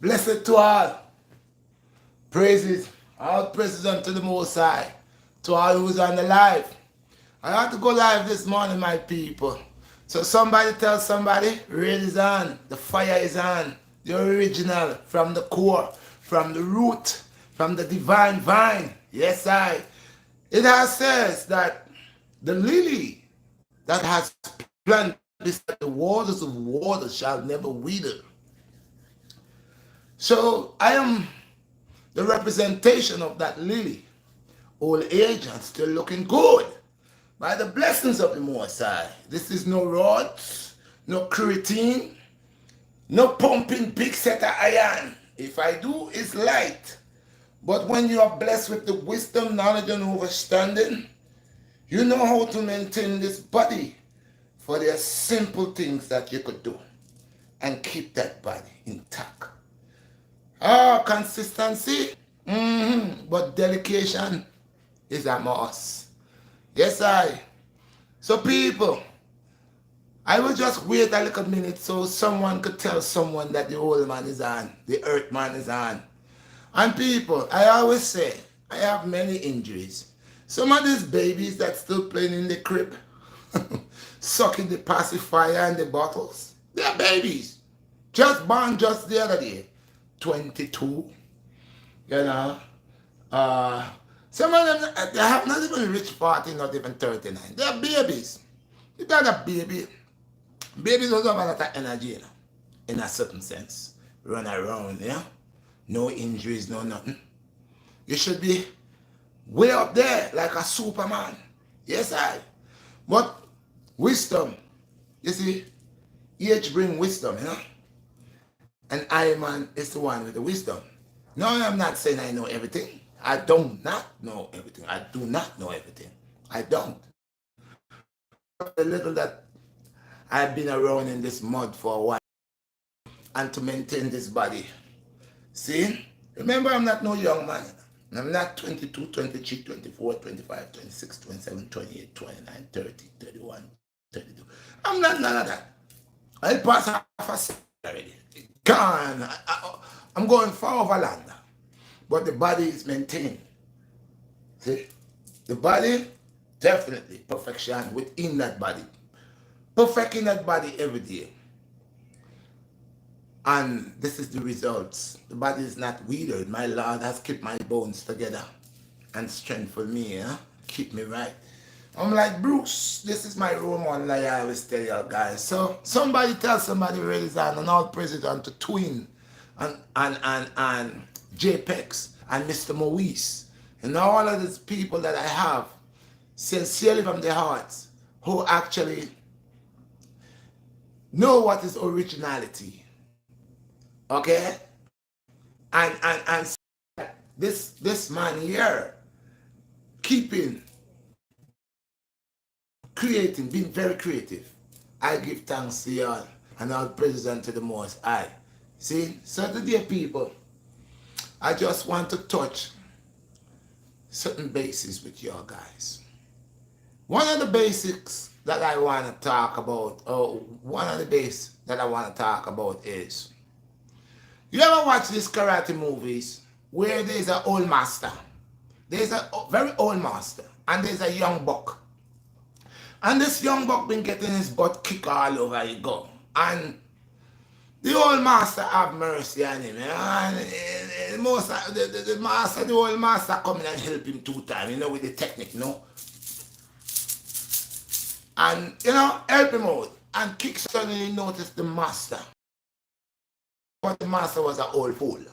Blessed to all. Praises. All praises unto the Most High. To all who's on the live. I had to go live this morning, my people. So somebody tell somebody, rain is on. The fire is on. The original, from the core, from the root, from the divine vine. Yes, I. It has says that the lily that has planted beside the waters of water shall never wither. So I am the representation of that lily, old age and still looking good by the blessings of the Most High. This is no rods, no creatine, no pumping big set of iron. If I do, it's light. But when you are blessed with the wisdom, knowledge, and understanding, you know how to maintain this body. For there are simple things that you could do and keep that body intact. Consistency, but dedication is a must. Yes, I. So people, I will just wait a little minute so someone could tell someone that the old man is on, the earth man is on. And people, I always say, I have many injuries. Some of these babies that still playing in the crib, sucking the pacifier and the bottles, they're babies. Just born just the other day. 22, you know. Some of them, they have not even reached 40, not even 39. They're babies. You got a baby. Babies don't have a lot of energy, you know, in a certain sense. Run around, yeah. No injuries, no nothing. You should be way up there like a Superman. Yes, I. But wisdom, you see, age bring wisdom, you know. And I, man, is the one with the wisdom. No, I'm not saying I know everything. I do not know everything. I do not know everything. I don't. The little that I've been around in this mud for a while and to maintain this body. See? Remember, I'm not no young man. I'm not 22, 23, 24, 25, 26, 27, 28, 29, 30, 31, 32. I'm not none of that. I pass half a century already. Gone. I'm going far over land. But the body is maintained. See? The body, definitely perfection within that body. Perfecting that body every day. And this is the results. The body is not withered. My Lord has kept my bones together and strengthened me, yeah? Keep me right. I'm like, Bruce, this is my role model, like I always tell you guys. So somebody tell somebody really that, and all president to Twin and JPEX and Mr. Moise and all of these people that I have sincerely from their hearts who actually know what is originality. Okay? And this man here keeping creating, being very creative. I give thanks to y'all and all praises unto the Most High. See, so today people, I just want to touch certain bases with y'all guys. One of the basics that I want to talk about, is, you ever watch these karate movies where there's an old master, there's a very old master, and there's a young buck. And this young buck been getting his butt kicked all over he go. And the old master have mercy on him. And the old master come in and help him 2 times, you know, with the technique, you know. And, you know, help him out. And kick suddenly noticed the master. But the master was an old fool.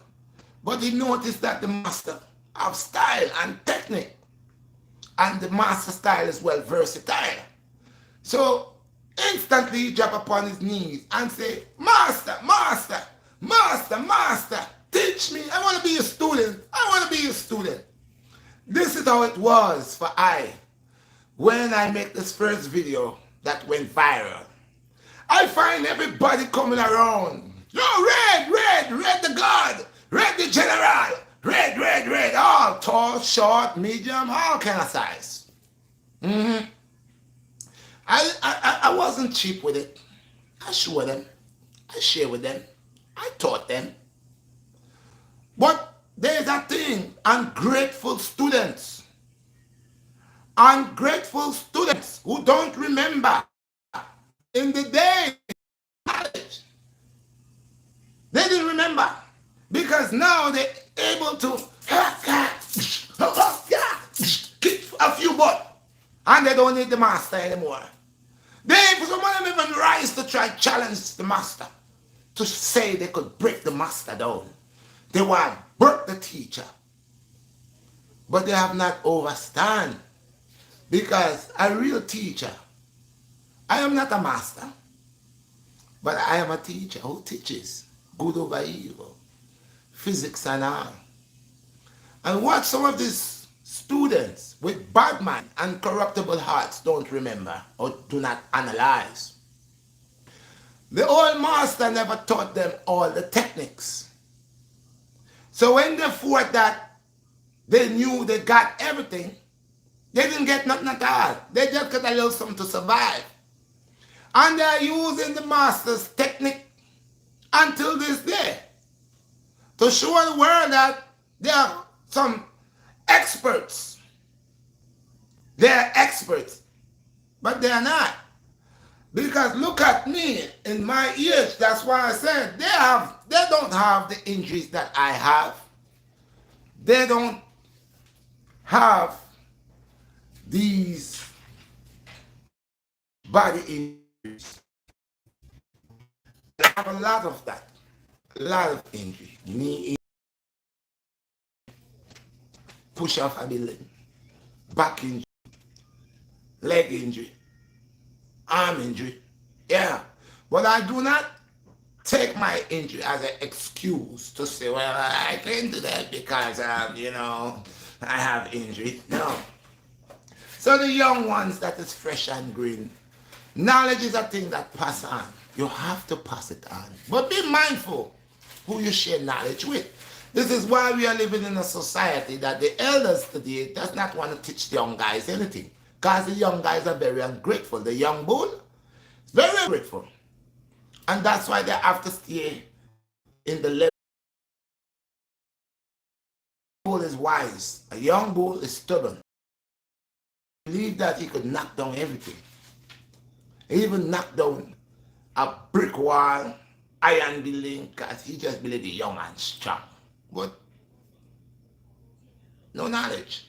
But he noticed that the master have style and technique. And the master style is well versatile. So instantly he drop upon his knees and say, Master, Master, Master, Master, teach me. I want to be a student. I want to be a student. This is how it was for I when I make this first video that went viral. I find everybody coming around. Yo, Red the God, Red the General, Red, all tall, short, medium, all kind of size. I wasn't cheap with it. I showed them. I shared with them. I taught them. But there is a thing, ungrateful students. Ungrateful students who don't remember in the day college. They didn't remember because now they're able to kick a few butt and they don't need the master anymore. Some of them even rise to try to challenge the master to say they could break the master down. They want to break the teacher. But they have not overstand. Because a real teacher, I am not a master, but I am a teacher who teaches good over evil, physics and all. And what some of these students with bad mind and corruptible hearts don't remember or do not analyze. The old master never taught them all the techniques. So when they thought that they knew they got everything, they didn't get nothing at all. They just got a little something to survive. And they are using the master's technique until this day to show the world that they are some experts. They are experts, but they are not. Because look at me in my age. That's why I said they don't have the injuries that I have. They don't have these body injuries. I have a lot of that. A lot of injury. Knee injury, push-off ability, back injury, leg injury, arm injury. Yeah. But I do not take my injury as an excuse to say, well, I can't do that because, I have injury. No. So the young ones that is fresh and green, knowledge is a thing that pass on. You have to pass it on. But be mindful who you share knowledge with. This is why we are living in a society that the elders today does not want to teach the young guys anything. Because the young guys are very ungrateful. The young bull is very ungrateful. And that's why they have to stay in the level. A bull is wise. A young bull is stubborn. Believe that he could knock down everything. He even knocked down a brick wall, iron building, because he just believed the young and strong. But no knowledge.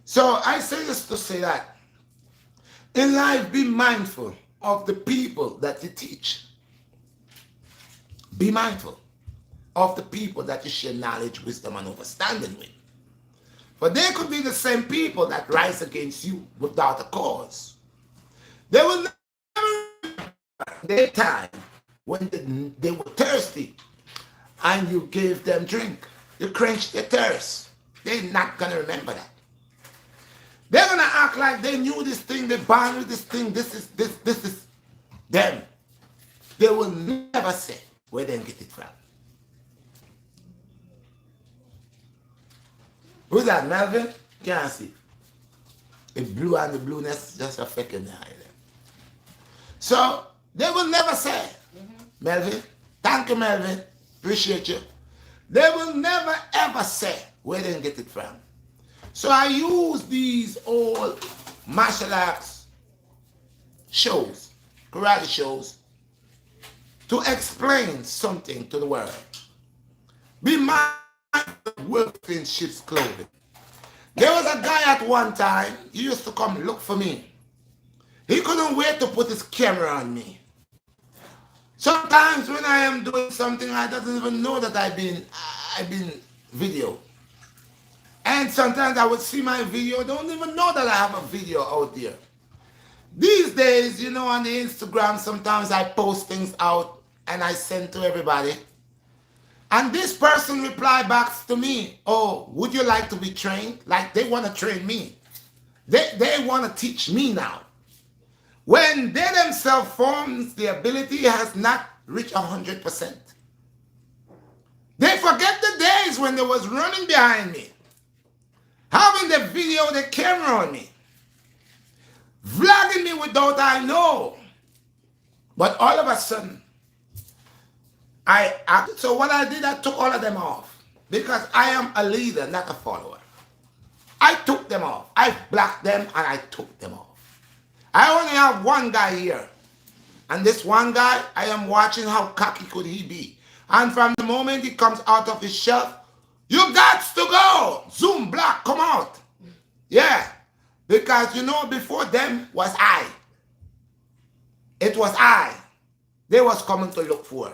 So I say this to say that in life, be mindful of the people that you teach. Be mindful of the people that you share knowledge, wisdom, and understanding with. For they could be the same people that rise against you without a cause. They will never their time when they were thirsty and you gave them drink. You quenched their thirst. They're not going to remember that. They're going to act like they knew this thing, they born with this thing, this is them. They will never say where they get it from. Who's that, Melvin? Can't see. The blue and the blueness just affecting the eye. So they will never say, Melvin, thank you, Melvin, appreciate you. They will never ever say where they get it from. So I use these old martial arts shows, karate shows, to explain something to the world. Be mindful of wolf in sheep's clothing. There was a guy at one time, he used to come look for me. He couldn't wait to put his camera on me. Sometimes when I am doing something, I don't even know that I've been video. And sometimes I would see my video, don't even know that I have a video out there. These days, on the Instagram, sometimes I post things out and I send to everybody. And this person replied back to me, oh, would you like to be trained? Like they want to train me. They want to teach me now. When they themselves forms, the ability has not reached 100%. They forget the days when they was running behind me, having the video, the camera on me, vlogging me without I know. But all of a sudden, So what I did, I took all of them off because I am a leader, not a follower. I took them off. I blocked them and I took them off. I only have one guy here. And this one guy, I am watching how cocky could he be. And from the moment he comes out of his shelf, you got to go. Zoom, block, come out. Yeah. Because you know, before them was I. It was I. They was coming to look for.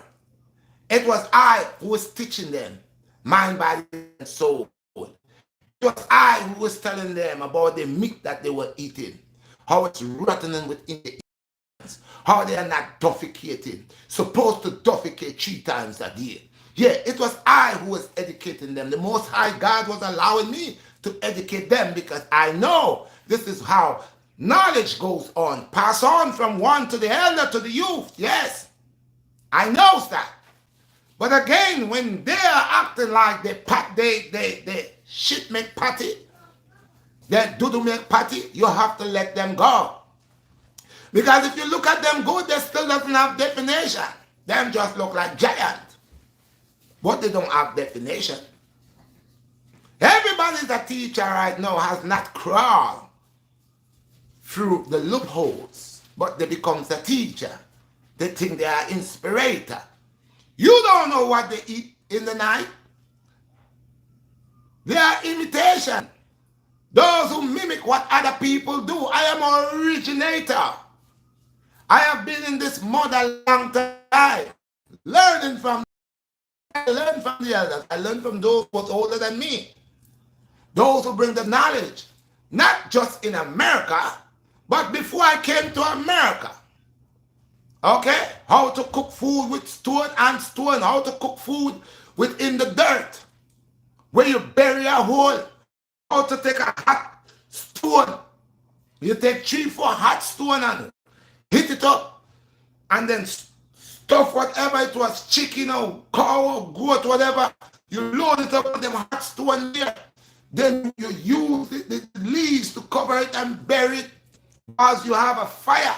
It was I who was teaching them mind, body, and soul. It was I who was telling them about the meat that they were eating, how it's rotting within the ears, how they are not defecating, supposed to defecate 3 times a day. Yeah, it was I who was educating them. The Most High God was allowing me to educate them because I know this is how knowledge goes on. Pass on from one to the elder to the youth. Yes, I know that. But again, when they are acting like they shit make patty, they do make patty, you have to let them go. Because if you look at them good, they still doesn't have definition. Them just look like giant. But they don't have definition. Everybody's a teacher right now has not crawled through the loopholes, but they becomes a teacher. They think they are inspirator. You don't know what they eat in the night. They are imitation. Those who mimic what other people do. I am an originator. I have been in this mud a long time. Learning from, I learn from the elders. I learn from those who are older than me. Those who bring the knowledge. Not just in America, but before I came to America. Okay? How to cook food with stone and stone. How to cook food within the dirt. Where you bury a hole. How to take a hot stone. You take 3, 4 hot stone and hit it up. And then stuff whatever it was, chicken or cow or goat, whatever. You load it up with them hot stone there. Then you use the leaves to cover it and bury it. As you have a fire.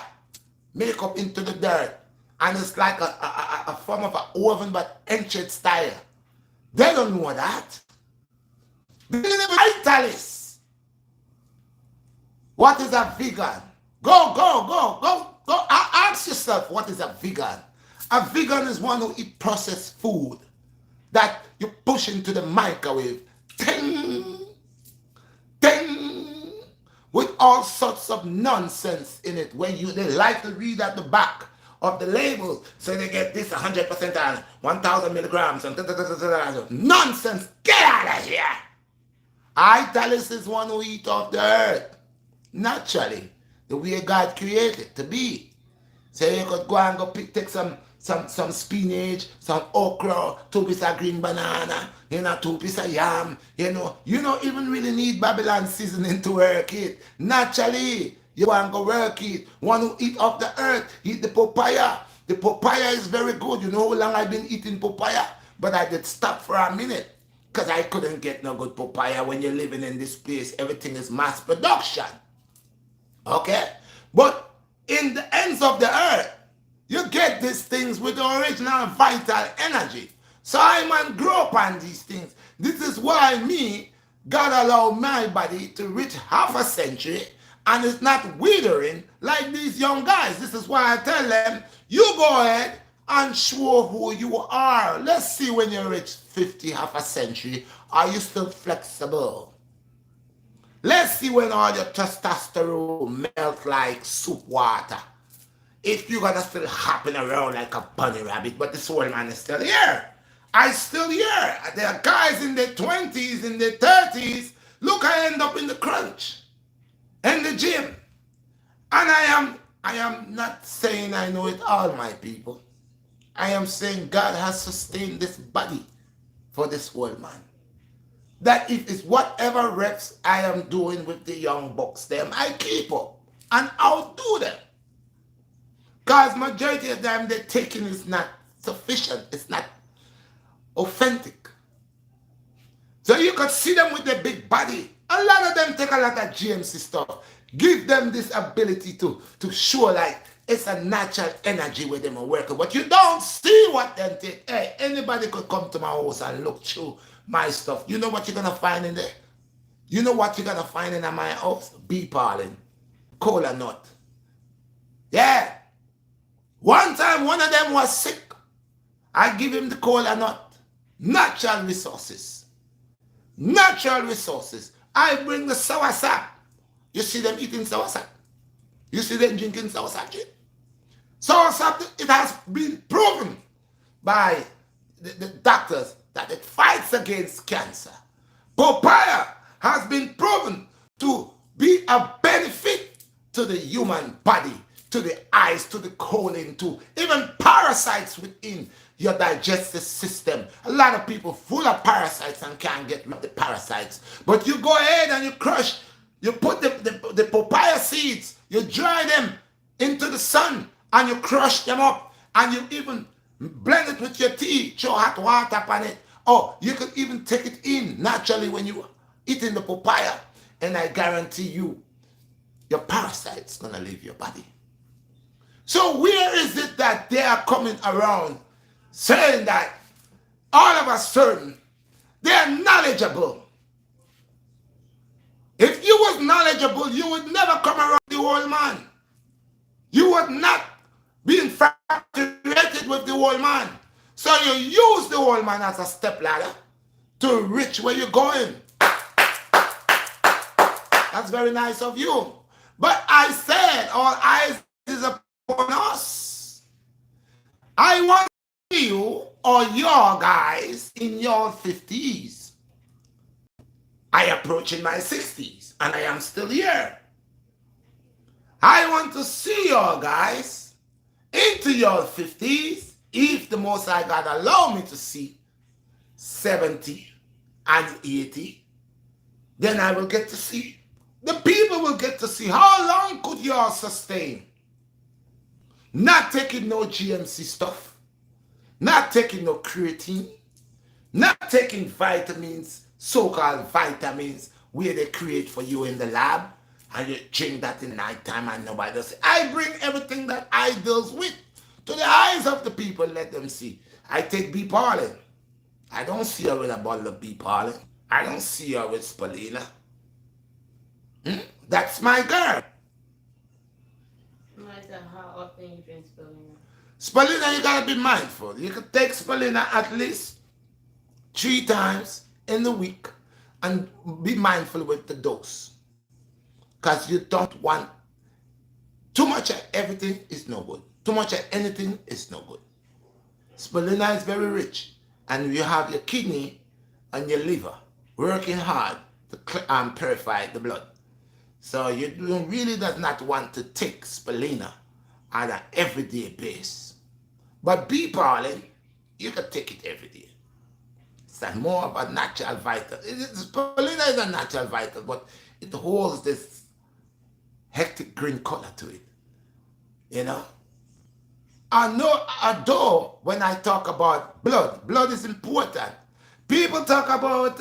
Make up into the dirt. And it's like a form of an oven but ancient style. They don't know that. They never vitalist. What is a vegan? Go. Ask yourself, what is a vegan? A vegan is one who eats processed food that you push into the microwave. Ting, ting, with all sorts of nonsense in it. When they like to read at the back of the label, so they get this 100% and 1,000 milligrams and nonsense. Get out of here. Italist is one who eat off the earth naturally, the way God created to be. So you could go and take some spinach, some okra, 2 pieces of green banana, 2 pieces of yam, you don't even really need Babylon seasoning to work it. Naturally, you want to go work it. One who eat off the earth, eat the papaya. The papaya is very good. You know how long I've been eating papaya? But I did stop for a minute because I couldn't get no good papaya. When you're living in this place, everything is mass production. Okay? But in the ends of the earth, you get these things with the original vital energy. So I man grow up on these things. This is why God allowed my body to reach half a century and it's not withering like these young guys. This is why I tell them, you go ahead and show who you are. Let's see when you reach 50, half a century, are you still flexible? Let's see when all your testosterone melts like soup water. If you're gonna still hopping around like a bunny rabbit, but the soul man is still here. I still here. There are guys in their 20s, in their 30s. Look, I end up in the crunch, in the gym. And I am not saying I know it all, my people. I am saying God has sustained this body for this world, man. That if it's whatever reps I am doing with the young bucks, them, I keep up and outdo them. Because majority of them, they're taking is not sufficient. It's not authentic. So you could see them with their big body. A lot of them take a lot of GMC stuff. Give them this ability to show like It's a natural energy with them working. But you don't see what them take. Hey, anybody could come to my house and look through my stuff. You know what you're gonna find in there? You know what you're gonna find in my house? Bee pollen, cola nut. Yeah. One time one of them was sick. I give him the cola nut. Natural resources. Natural resources. I bring the sour sap. You see them eating sour sap? You see them drinking sour sap? Sour sap, it has been proven by the doctors that it fights against cancer. Papaya has been proven to be a benefit to the human body, to the eyes, to the colon, to even parasites within your digestive system. A lot of people full of parasites and can't get rid of the parasites. But you go ahead and you crush, you put the papaya seeds, you dry them into the sun and you crush them up and you even blend it with your tea, throw hot water upon it. Or you could even take it in naturally when you eating the papaya. And I guarantee you, your parasite's gonna leave your body. So where is it that they are coming around saying that all of a sudden they are knowledgeable? If you was knowledgeable, you would never come around the old man. You would not be infatuated with the old man. So you use the old man as a stepladder to reach where you're going. That's very nice of you. But I said all eyes is upon us. I want you or your guys in your 50s. I approaching my 60s and I am still here. I want to see your guys into your 50s, if the Most High God allow me to see 70 and 80, then I will get to see. The people will get to see how long could you all sustain. Not taking no GMC stuff, not taking no creatine, not taking vitamins, so-called vitamins, where they create for you in the lab, and you drink that in nighttime and nobody does it. I bring everything that I deals with to the eyes of the people, let them see. I take bee pollen. I don't see her with a bottle of bee pollen. I don't see her with spirulina. That's my girl. No matter how often you drink spirulina. Spirulina, you gotta be mindful. You can take spirulina at least 3 times in the week and be mindful with the dose. Because you don't want too much of everything is no good. Too much of anything is no good. Spirulina is very rich, and you have your kidney and your liver working hard to purify the blood. So you really does not want to take spirulina on an everyday basis. But bee pollen, you can take it every day. It's more of a natural vital. Spirulina is a natural vital, but it holds this hectic green color to it. You know? Although when I talk about blood is important. People talk about,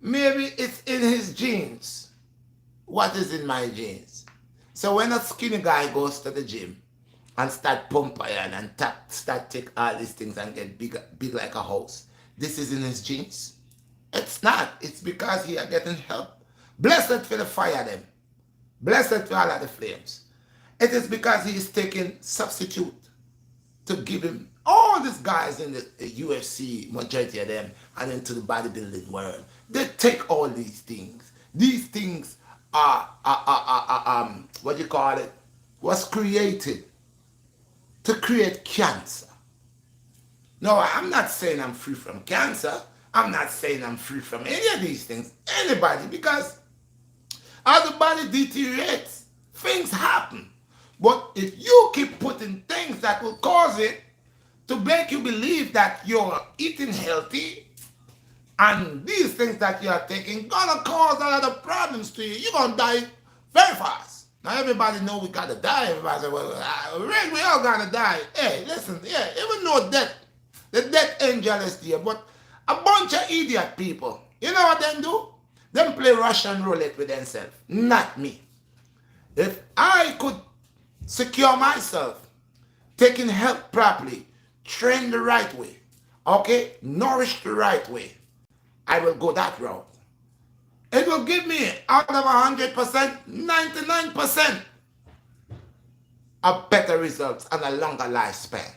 maybe it's in his genes. What is in my genes? So when a skinny guy goes to the gym and start pump iron and start take all these things and get big like a house, this is in his genes? It's not. It's because he are getting help. Blessed for the fire them. Blessed for all of the flames. It is because he is taking substitute to give him all these guys in the UFC, majority of them, and into the bodybuilding world. They take all these things. These things are what do you call it? Was created to create cancer. No, I'm not saying I'm free from cancer. I'm not saying I'm free from any of these things. Anybody, because as the body deteriorates, things happen. But if you keep putting things that will cause it to make you believe that you're eating healthy, and these things that you are taking gonna cause a lot of problems to you, you're gonna die very fast. Now everybody know we gotta die. Everybody say, well, we all gotta die. Hey, listen, yeah, even though the death angel is there, but a bunch of idiot people, you know what they do? Them play Russian roulette with themselves, not me. If I could secure myself, taking health properly, train the right way, okay, nourish the right way, I will go that route. It will give me out of 100%, 99% of better results and a longer lifespan.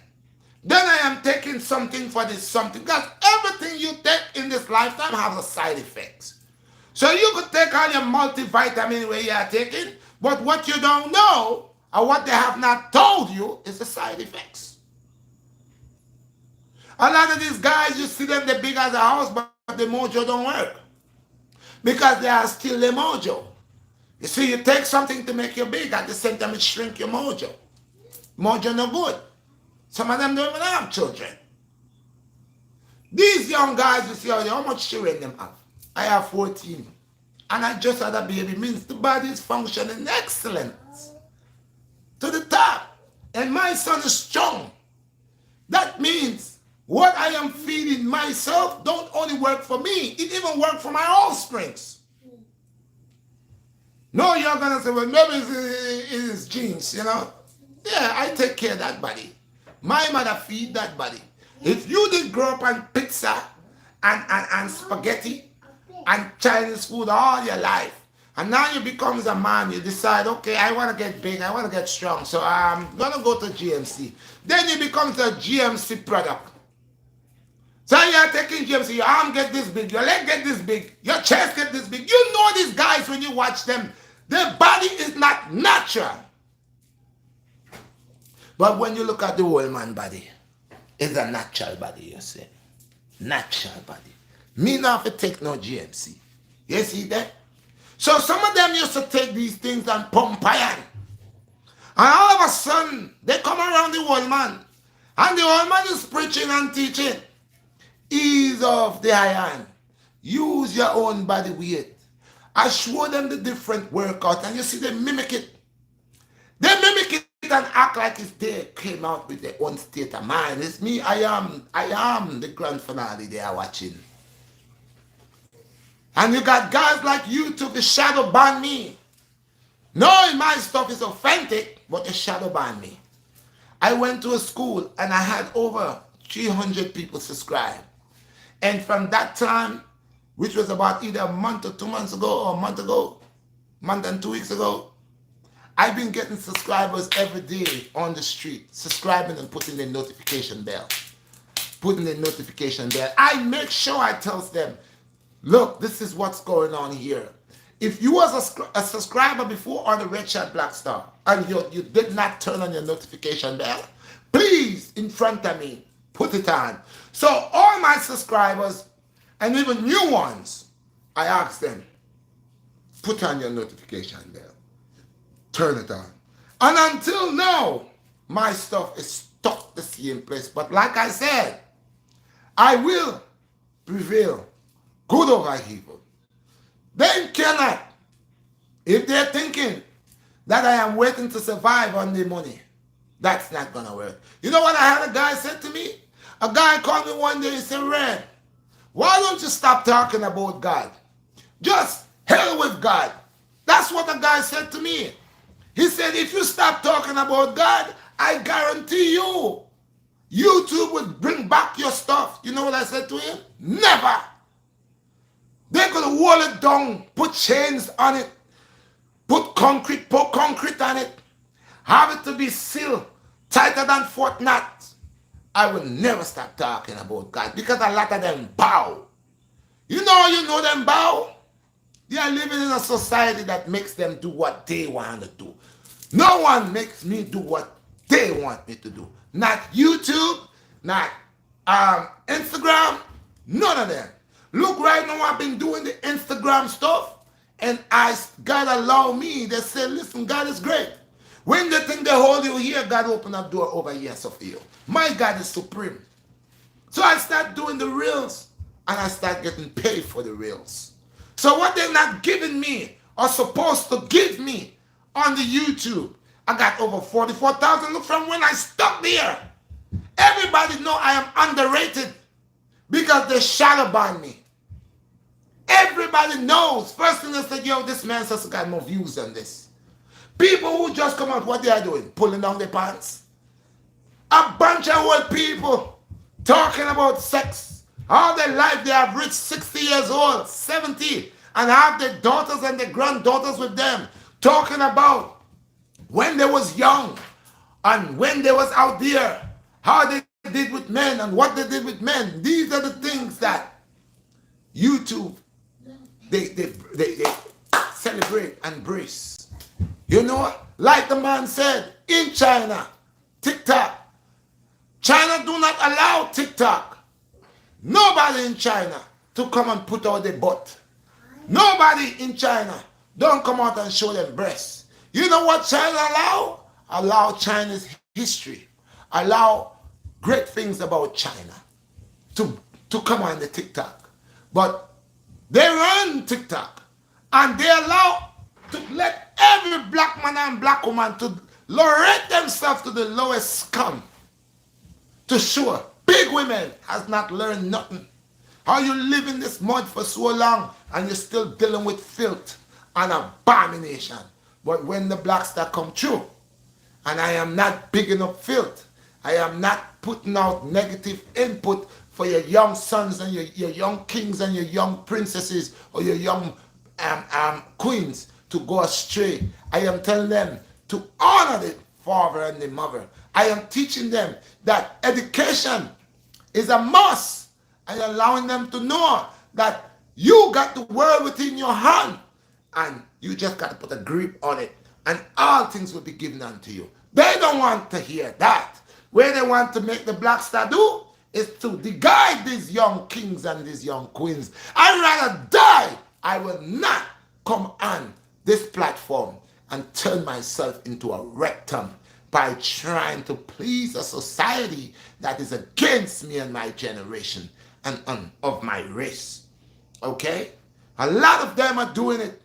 Then I am taking something for this something, because everything you take in this lifetime has a side effects. So you could take all your multivitamin where you are taking, but what you don't know or what they have not told you is the side effects. A lot of these guys, you see them, they're big as a house, but the mojo don't work. Because they are still the mojo. You see, you take something to make you big, at the same time it shrink your mojo. Mojo no good. Some of them don't even have children. These young guys, you see how much children them have. I have 14. And I just had a baby. Means the body is functioning excellent. To the top. And my son is strong. That means what I am feeding myself don't only work for me. It even works for my offsprings. No, you're going to say, well, maybe it's genes, you know. Yeah, I take care of that body. My mother feed that body. If you did grow up on pizza and spaghetti and Chinese food all your life, and now you become a man, you decide, okay, I want to get big, I want to get strong, so I'm going to go to GMC. Then you become a GMC product. So you're taking GMC, your arm get this big, your leg get this big, your chest get this big. You know these guys when you watch them, their body is not natural. But when you look at the old man body, it's a natural body, you see. Natural body. Me not to take no GMC. You see that? So some of them used to take these things and pump iron. And all of a sudden, they come around the old man. And the old man is preaching and teaching. Ease off the iron. Use your own body weight. I show them the different workouts, and you see they mimic it. They mimic it and act like it's they came out with their own state of mind. It's me, I am the grand finale they are watching. And you got guys like you to the shadow ban me. Knowing my stuff is authentic, but they shadow ban me. I went to a school and I had over 300 people subscribe. And from that time, which was about either a month or 2 months ago or a month and 2 weeks ago, I've been getting subscribers every day on the street, subscribing and putting the notification bell. Putting the notification bell. I make sure I tell them, look, this is what's going on here. If you was a subscriber before on the Redshot BlackStar and you did not turn on your notification bell, please, in front of me, put it on. So all my subscribers and even new ones, I ask them, put on your notification bell. Turn it on. And until now, my stuff is stuck the same place. But like I said, I will prevail. Good over evil. They cannot. If they're thinking that I am waiting to survive on the money, that's not going to work. You know what I had a guy said to me? A guy called me one day and said, Red, why don't you stop talking about God? Just hell with God. That's what the guy said to me. He said, if you stop talking about God, I guarantee you, YouTube would bring back your stuff. You know what I said to him? Never. They're going to wall it down, put chains on it, put concrete on it, have it to be sealed tighter than Fort Knot. I will never stop talking about God because a lot of them bow. You know them bow? They are living in a society that makes them do what they want to do. No one makes me do what they want me to do. Not YouTube, not Instagram, none of them. Look, right now I've been doing the Instagram stuff, and God allow me. They say, listen, God is great. When they think they hold you here, God open a door over here for you. My God is supreme. So I start doing the reels, and I start getting paid for the reels. So what they're not giving me or supposed to give me on the YouTube, I got over 44,000. Look from when I stopped there. Everybody know I am underrated because they shadow ban me. Everybody knows. First thing they said, yo, this man says got more views than this. People who just come out, what they are doing? Pulling down their pants. A bunch of old people talking about sex. All their life they have reached 60 years old, 70, and have their daughters and their granddaughters with them. Talking about when they was young and when they was out there, how they did with men and what they did with men. These are the things that YouTube, they celebrate and embrace. You know, like the man said, in China, TikTok, China do not allow TikTok. Nobody in China to come and put out their butt. Nobody in China don't come out and show them breasts. You know what China allow? Allow China's history. Allow great things about China to come on the TikTok. But they run TikTok and they allow to let every black man and black woman to lower themselves to the lowest scum. To show big women has not learned nothing. How you live in this mud for so long and you're still dealing with filth and abomination. But when the BlackStar come true, and I am not bigging up filth, I am not putting out negative input for your young sons and your young kings and your young princesses or your young queens to go astray. I am telling them to honor the father and the mother. I am teaching them that education is a must and allowing them to know that you got the world within your hand and you just got to put a grip on it and all things will be given unto you. They don't want to hear that. Where they want to make the BlackStar do is to guide these young kings and these young queens. I'd rather die. I will not come on this platform and turn myself into a rectum by trying to please a society that is against me and my generation and of my race. Okay? A lot of them are doing it.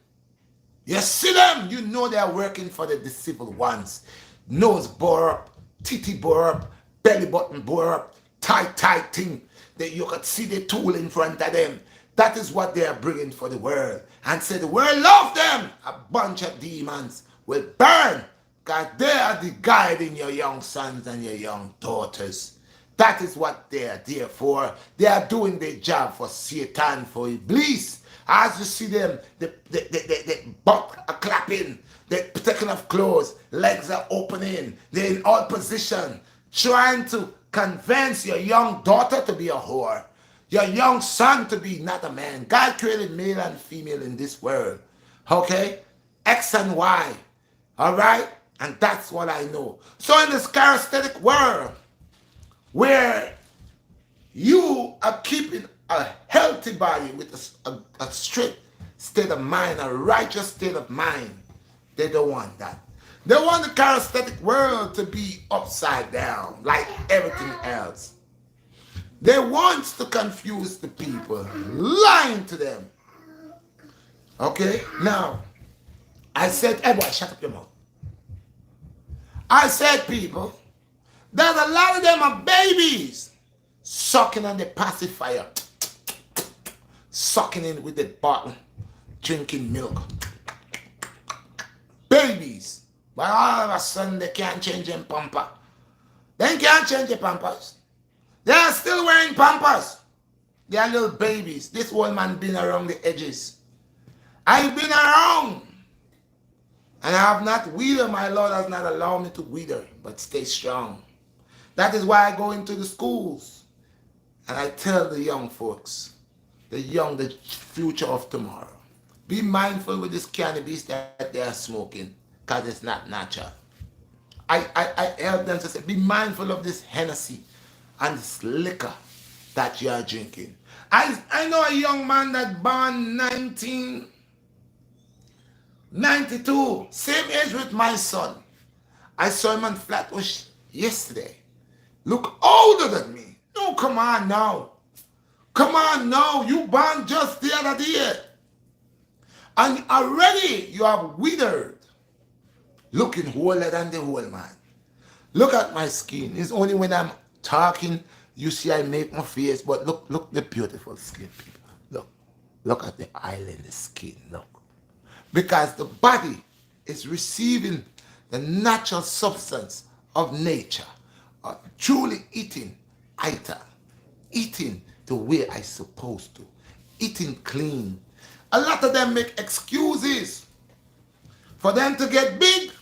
You see them, you know they are working for the deceived ones. Nose bore up, titty bore up, belly button bore up, tight thing. That you could see the tool in front of them. That is what they are bringing for the world. And say the world love them. A bunch of demons will burn. Because they are the guiding your young sons and your young daughters. That is what they are there for. They are doing their job for Satan, for Iblis. As you see them, the butt are clapping, they're taking off clothes, legs are opening, they're in all position, trying to convince your young daughter to be a whore, your young son to be not a man. God created male and female in this world. Okay? X and Y. Alright? And that's what I know. So in this charismatic world, where you are keeping a healthy body with a straight state of mind, a righteous state of mind, they don't want that. They want the charismatic world to be upside down like everything else. They want to confuse the people, lying to them. Okay? Now, I said, hey boy, shut up your mouth. I said, people, that a lot of them are babies sucking on the pacifier, sucking in with the bottle, drinking milk. Babies. But all of a sudden they can't change them pamper. They can't change the pampers. They are still wearing pampers. They are little babies. This old man been around the edges. I've been around. And I have not withered. My Lord has not allowed me to wither, but stay strong. That is why I go into the schools. And I tell the young folks, the future of tomorrow, be mindful with this cannabis that they are smoking, because it's not natural. I help them to say, be mindful of this Hennessy and this liquor that you are drinking. I know a young man that born 1992, same age with my son. I saw him on Flatbush yesterday. Look older than me. No, come on now. Come on now. You born just the other day. And already you have withered. Looking older than the whole man. Look at my skin. It's only when I'm talking you see I make my face. But look the beautiful skin, people. Look at the island skin. Look. Because the body is receiving the natural substance of nature, truly eating item, eating the way I supposed to, eating clean. A lot of them make excuses for them to get big.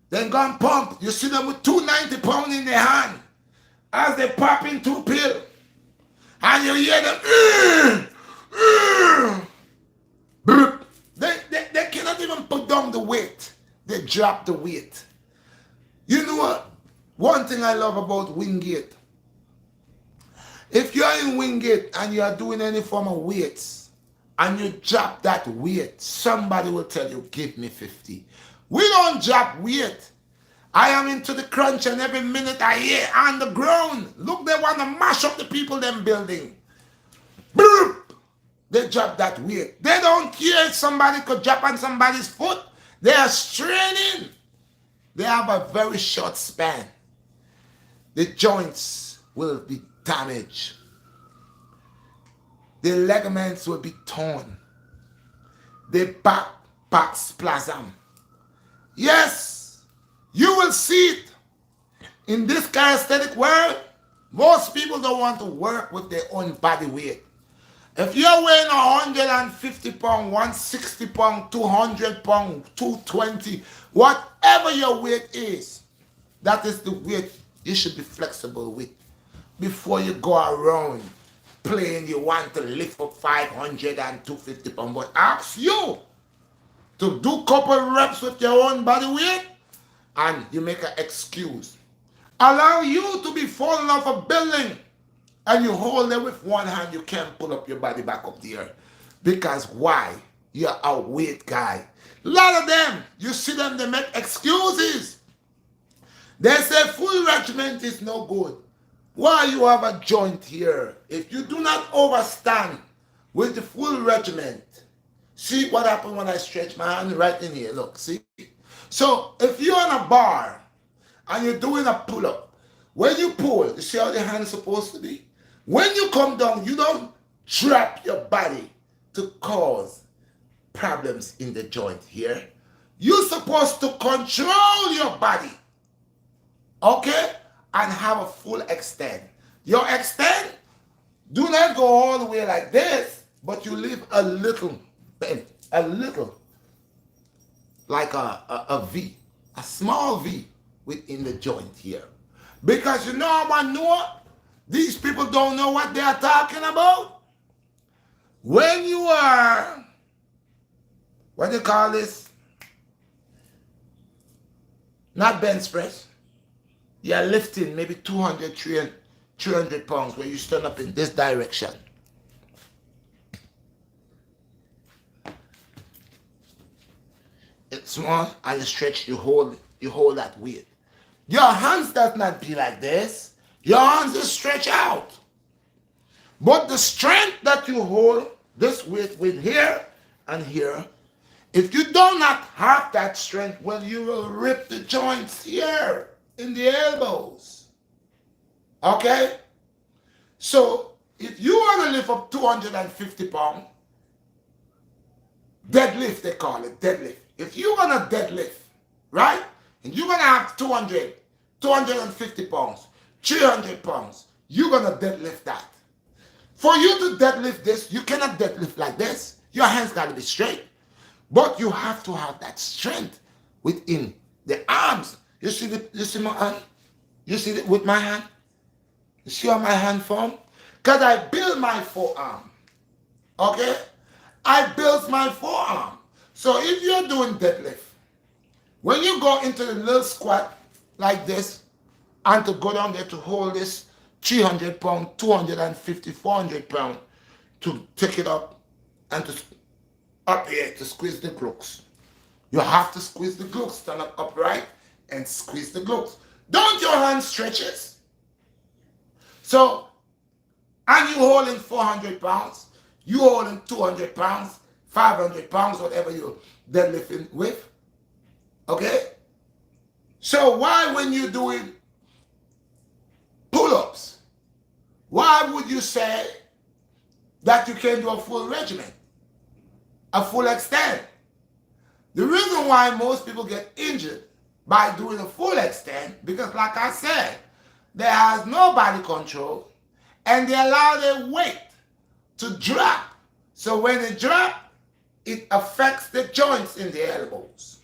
Then go and pump. You see them with 290 pounds in their hand as they pop in 2 pills. And you hear them, they cannot even put down the weight. They drop the weight. You know what? One thing I love about Wingate, if you're in Wingate and you are doing any form of weights and you drop that weight, somebody will tell you, give me 50. We don't drop weight. I am into the crunch and every minute I hear on the ground. Look, they want to mash up the people them building. Boop! They drop that weight. They don't care if somebody could drop on somebody's foot. They are straining. They have a very short span. The joints will be damaged. The ligaments will be torn. The back spasm. Yes, you will see it. In this calisthenic world, most people don't want to work with their own body weight. If you're weighing 150 pounds, 160 pounds, 200 pounds, 220, whatever your weight is, that is the weight you should be flexible with. Before you go around playing, you want to lift up 500 and 250 pounds, but ask you to do couple reps with your own body weight, and you make an excuse. Allow you to be falling off a building, and you hold it with one hand, you can't pull up your body back up there. Because why? You're a weight guy. A lot of them, you see them, they make excuses. They say full regiment is no good. Why you have a joint here? If you do not overstand with the full regiment, see what happened when I stretch my hand right in here. Look, see? So if you're on a bar and you're doing a pull-up, when you pull, you see how the hand's supposed to be? When you come down, you don't drop your body to cause problems in the joint here. You're supposed to control your body, okay? And have a full extend. Your extend, do not go all the way like this, but you leave a little bend, a little, like a V, a small V within the joint here. Because you know what, Noah? These people don't know what they are talking about. When you are, what do you call this? Not bench press. You're lifting maybe 200, 300 pounds where you stand up in this direction. It's small and you stretch, you hold that weight. Your hands does not be like this. Your arms just stretch out. But the strength that you hold this with here and here, if you do not have that strength, well, you will rip the joints here in the elbows. Okay? So, if you want to lift up 250 pounds, deadlift, they call it, deadlift. If you're going to deadlift, right? And you're going to have 200, 250 pounds, 300 pounds, you're going to deadlift that. For you to deadlift this, you cannot deadlift like this. Your hands got to be straight. But you have to have that strength within the arms. You see my hand? You see it with my hand? You see how my hand form? Because I build my forearm. Okay? I build my forearm. So if you're doing deadlift, when you go into the little squat like this, and to go down there to hold this 300 pound, 250, 400 pound, to take it up and to up here to squeeze the glutes. You have to squeeze the glutes, stand up upright and squeeze the glutes. Don't your hand stretches? So, and you holding 400 pounds, you holding 200 pounds, 500 pounds, whatever you're deadlifting with. Okay? So why when you're doing pull-ups, why would you say that you can do a full regimen, a full extend? The reason why most people get injured by doing a full extend, because like I said, there has no body control, and they allow their weight to drop. So when it drop, it affects the joints in the elbows.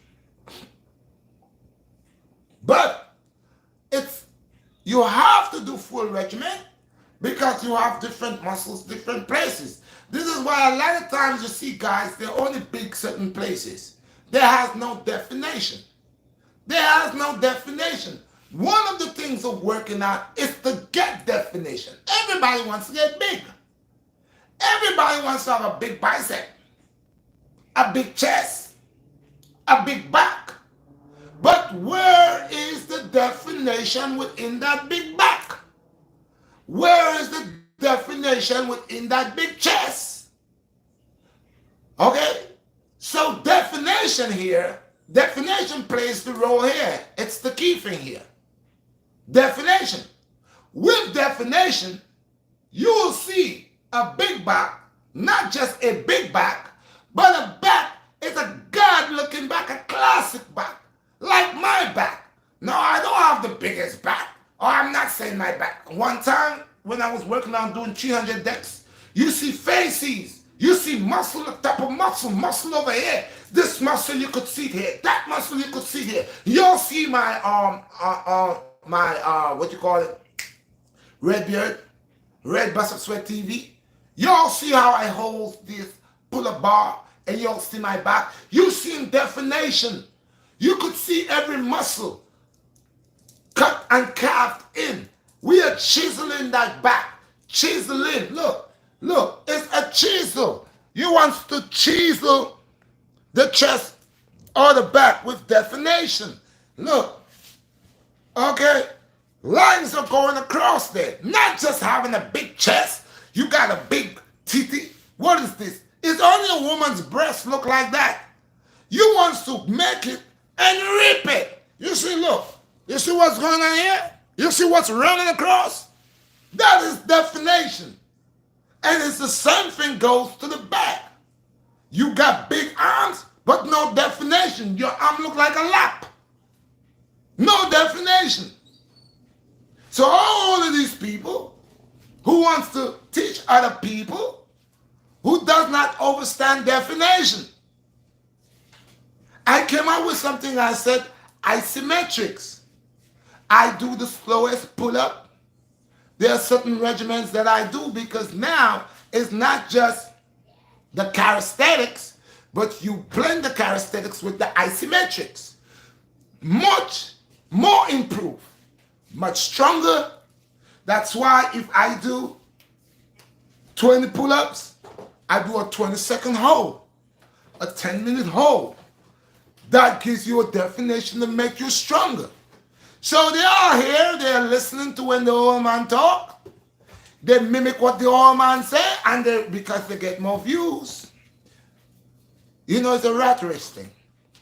But it's you have to do full regimen because you have different muscles, different places. This is why a lot of times you see guys, they only big certain places. There has no definition. There has no definition. One of the things of working out is to get definition. Everybody wants to get big. Everybody wants to have a big bicep, a big chest, a big back. But where is the definition within that big back? Where is the definition within that big chest? Okay? So definition here, definition plays the role here. It's the key thing here. Definition. With definition, you will see a big back, not just a big back, but a back is a good-looking back, a classic back, like my back. No, I don't have the biggest back, or I'm not saying my back. One time, when I was working on doing 300 decks, you see faces, you see muscle on top of muscle over here. This muscle you could see here, that muscle you could see here. You'll see my what you call it, red beard, red bust of sweat TV. Y'all see how I hold this pull-up bar, and y'all see my back. You see in definition. You could see every muscle cut and carved in. We are chiseling that back. Chiseling. Look, it's a chisel. You want to chisel the chest or the back with definition. Look. Okay? Lines are going across there. Not just having a big chest. You got a big titty. What is this? It's only a woman's breast look like that. You want to make it and rip it. You see, look. You see what's going on here? You see what's running across? That is definition. And it's the same thing goes to the back. You got big arms, but no definition. Your arm look like a lap. No definition. So all of these people who wants to teach other people who does not understand definition. I came up with something I said, isometrics. I do the slowest pull-up. There are certain regimens that I do because now it's not just the calisthenics, but you blend the calisthenics with the isometrics. Much more improved, much stronger. That's why if I do 20 pull-ups, I do a 20-second hold, a 10-minute hold. That gives you a definition to make you stronger. So they are here, they're listening to when the old man talk. They mimic what the old man say, and because they get more views. You know, it's a rat race thing.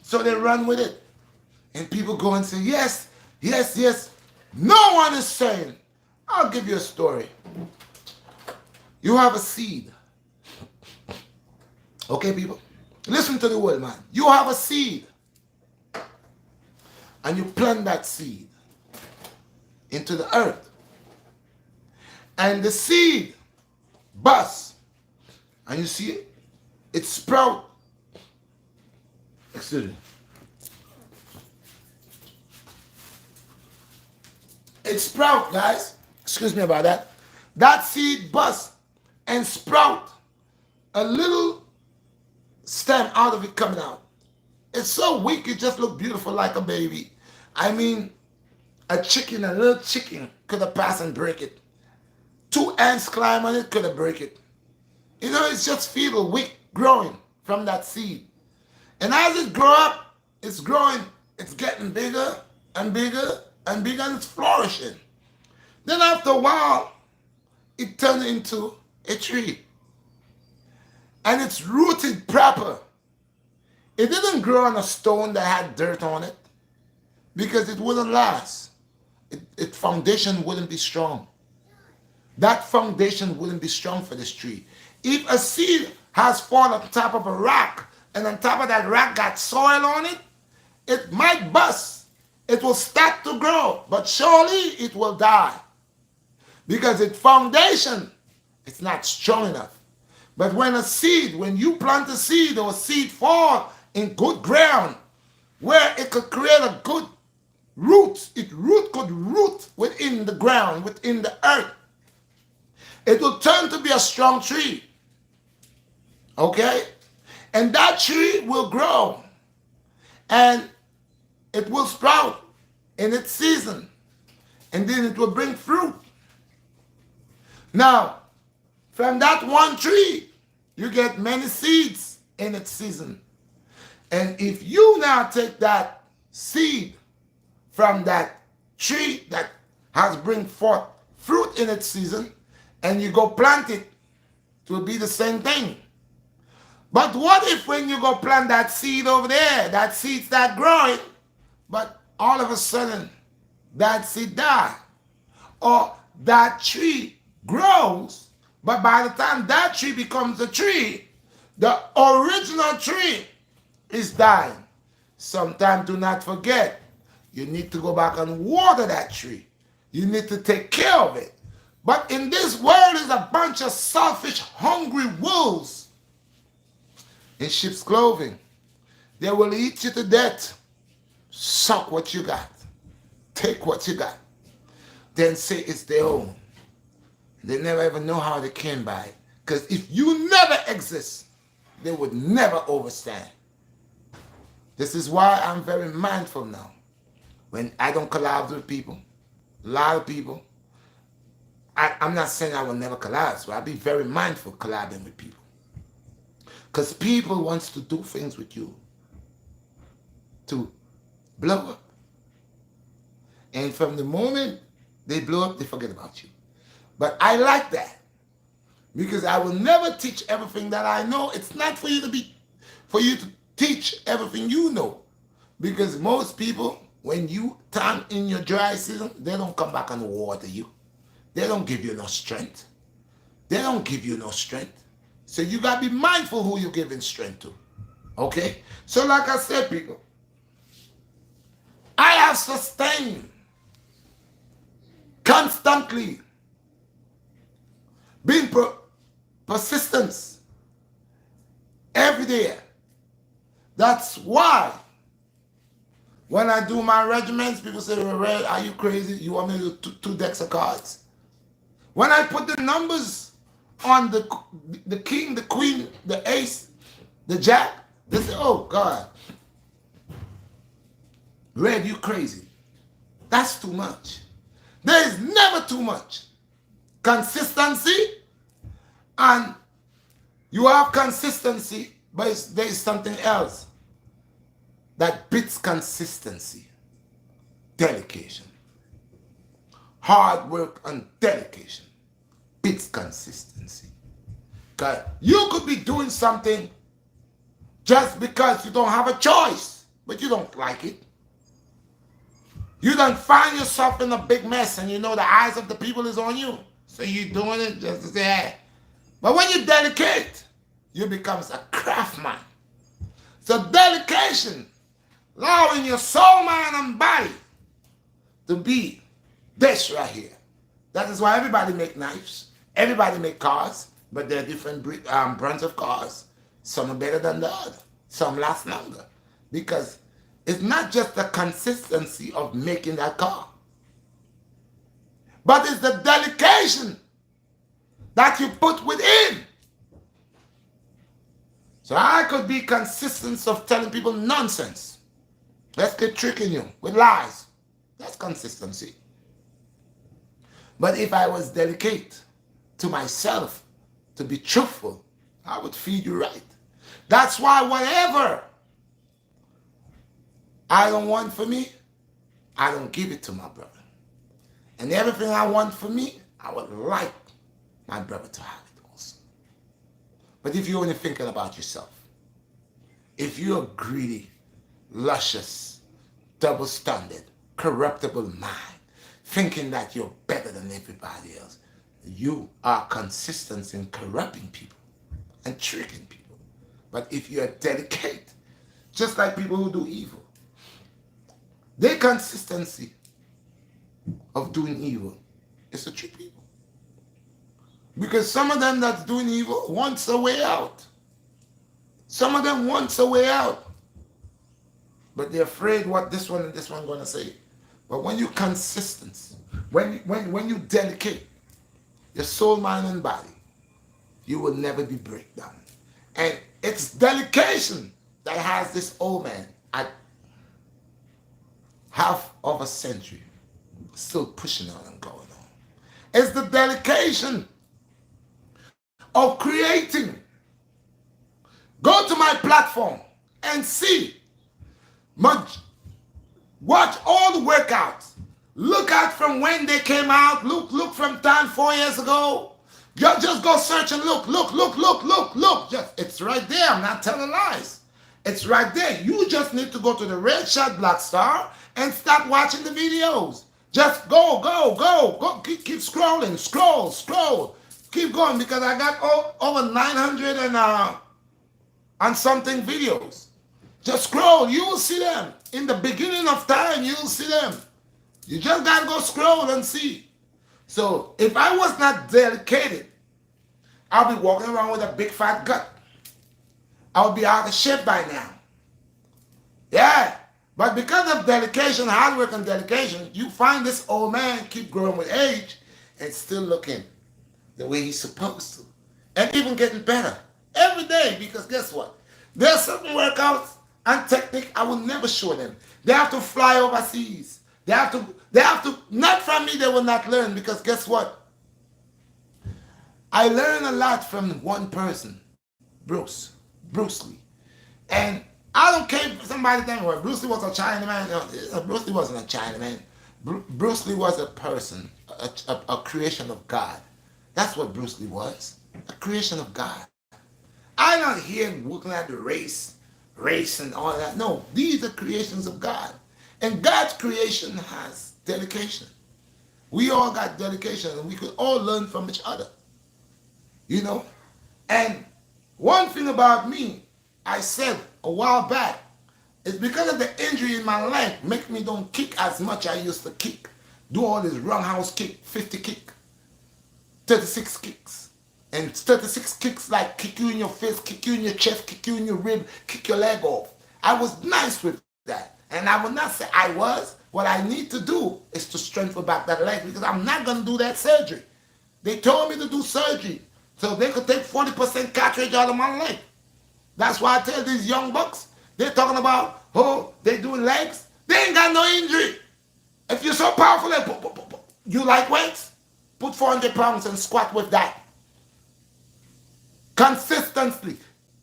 So they run with it. And people go and say, yes, yes, yes. No one is saying, I'll give you a story. You have a seed. Okay, people? Listen to the word, man. You have a seed. And you plant that seed into the earth. And the seed busts. And you see it? It sprout. Excuse me. It sprout, guys. Excuse me about that. That seed busts and sprout. A little stem out of it coming out. It's so weak, it just look beautiful like a baby. I mean, a little chicken could have passed and break it. 2 ants climb on it, could have break it. You know, it's just feeble, weak, growing from that seed. And as it grow up, it's growing, it's getting bigger and bigger and bigger, and it's flourishing. Then after a while, it turned into a tree. And it's rooted proper. It didn't grow on a stone that had dirt on it because it wouldn't last. Its foundation wouldn't be strong. That foundation wouldn't be strong for this tree. If a seed has fallen on top of a rock, and on top of that rock got soil on it, it might bust. It will start to grow, but surely it will die because its foundation is not strong enough. But when you plant a seed or a seed fall in good ground where it could create a good root, could root within the ground, within the earth, it will turn to be a strong tree. Okay? And that tree will grow and it will sprout in its season, and then it will bring fruit. Now, from that one tree, you get many seeds in its season. And if you now take that seed from that tree that has bring forth fruit in its season, and you go plant it, it will be the same thing. But what if when you go plant that seed over there, that seed start growing, but all of a sudden that seed dies? Or that tree grows, but by the time that tree becomes a tree, the original tree is dying. Sometimes do not forget, you need to go back and water that tree. You need to take care of it. But in this world is a bunch of selfish, hungry wolves in sheep's clothing. They will eat you to death. Suck what you got. Take what you got. Then say it's their own. They never ever know how they came by it. Because if you never exist, they would never overstand. This is why I'm very mindful now. When I don't collab with people, a lot of people, I'm not saying I will never collab, so I'll be very mindful collabing with people. Because people wants to do things with you to blow up. And from the moment they blow up, they forget about you. But I like that. Because I will never teach everything that I know. It's not for you to teach everything you know. Because most people, when you turn in your dry season, they don't come back and water you. They don't give you no strength. They don't give you no strength. So you got to be mindful who you're giving strength to. Okay? So like I said, people, I have sustained constantly being persistence every day. That's why when I do my regiments, people say, Red, are you crazy? You want me to do two decks of cards? When I put the numbers on the king, the queen, the ace, the jack, they say, oh God, Red, you crazy. That's too much. There is never too much. Consistency, and you have consistency, but there is something else that beats consistency. Dedication. Hard work and dedication beats consistency. Because you could be doing something just because you don't have a choice, but you don't like it. You don't find yourself in a big mess and you know the eyes of the people is on you. So you're doing it just to say, hey. But when you dedicate, you become a craftsman. So dedication, allowing your soul, mind, and body to be this right here. That is why everybody make knives. Everybody make cars, but there are different brands of cars. Some are better than the other. Some last longer. Because it's not just the consistency of making that car, but it's the dedication that you put within. So I could be consistent of telling people nonsense. Let's get tricking you with lies. That's consistency. But if I was dedicated to myself, to be truthful, I would feed you right. That's why whatever I don't want for me, I don't give it to my brother. And everything I want for me, I would like my brother to have it also. But if you're only thinking about yourself, if you're greedy, luscious, double-standard, corruptible mind, thinking that you're better than everybody else, you are consistent in corrupting people and tricking people. But if you dedicate, just like people who do evil, their consistency of doing evil is to trick people. Because some of them that's doing evil wants a way out. Some of them wants a way out. But they're afraid what this one and this one going to say. But when you consistent, when you dedicate your soul, mind, and body, you will never be breakdown. And it's dedication that has this old man at half of a century still pushing on and going on. It's the dedication of creating. Go to my platform and see. Watch all the workouts. Look at from when they came out. Look from time 4 years ago. Just go search and look. It's right there. I'm not telling lies. It's right there. You just need to go to the Redshot BlackStar and start watching the videos. Just go. Keep scrolling. Scroll. Keep going because I got over 900 and something videos. Just scroll. You will see them. In the beginning of time, you will see them. You just got to go scroll and see. So if I was not dedicated, I'll be walking around with a big fat gut. I would be out of shape by now. Yeah. But because of dedication, hard work and dedication, you find this old man keep growing with age and still looking the way he's supposed to. And even getting better every day, because guess what? There are certain workouts and technique I will never show them. They have to fly overseas. They have to, not from me they will not learn, because guess what? I learned a lot from one person, Bruce Lee. And I don't care if somebody tell me, well, Bruce Lee was a Chinaman. No, Bruce Lee wasn't a Chinaman. Bruce Lee was a person, a creation of God. That's what Bruce Lee was, a creation of God. I'm not here looking at the race and all that. No, these are creations of God. And God's creation has dedication. We all got dedication, and we could all learn from each other. You know? And one thing about me, I said a while back, is because of the injury in my leg, make me don't kick as much I used to kick. Do all this roundhouse kick, 50 kick, 36 kicks. And 36 kicks like kick you in your face, kick you in your chest, kick you in your rib, kick your leg off. I was nice with that. And I will not say I was. What I need to do is to strengthen back that leg, because I'm not going to do that surgery. They told me to do surgery so they could take 40% cartridge out of my leg. That's why I tell these young bucks, they're talking about, oh, they're doing legs. They ain't got no injury. If you're so powerful, you like weights? Put 400 pounds and squat with that. Consistently.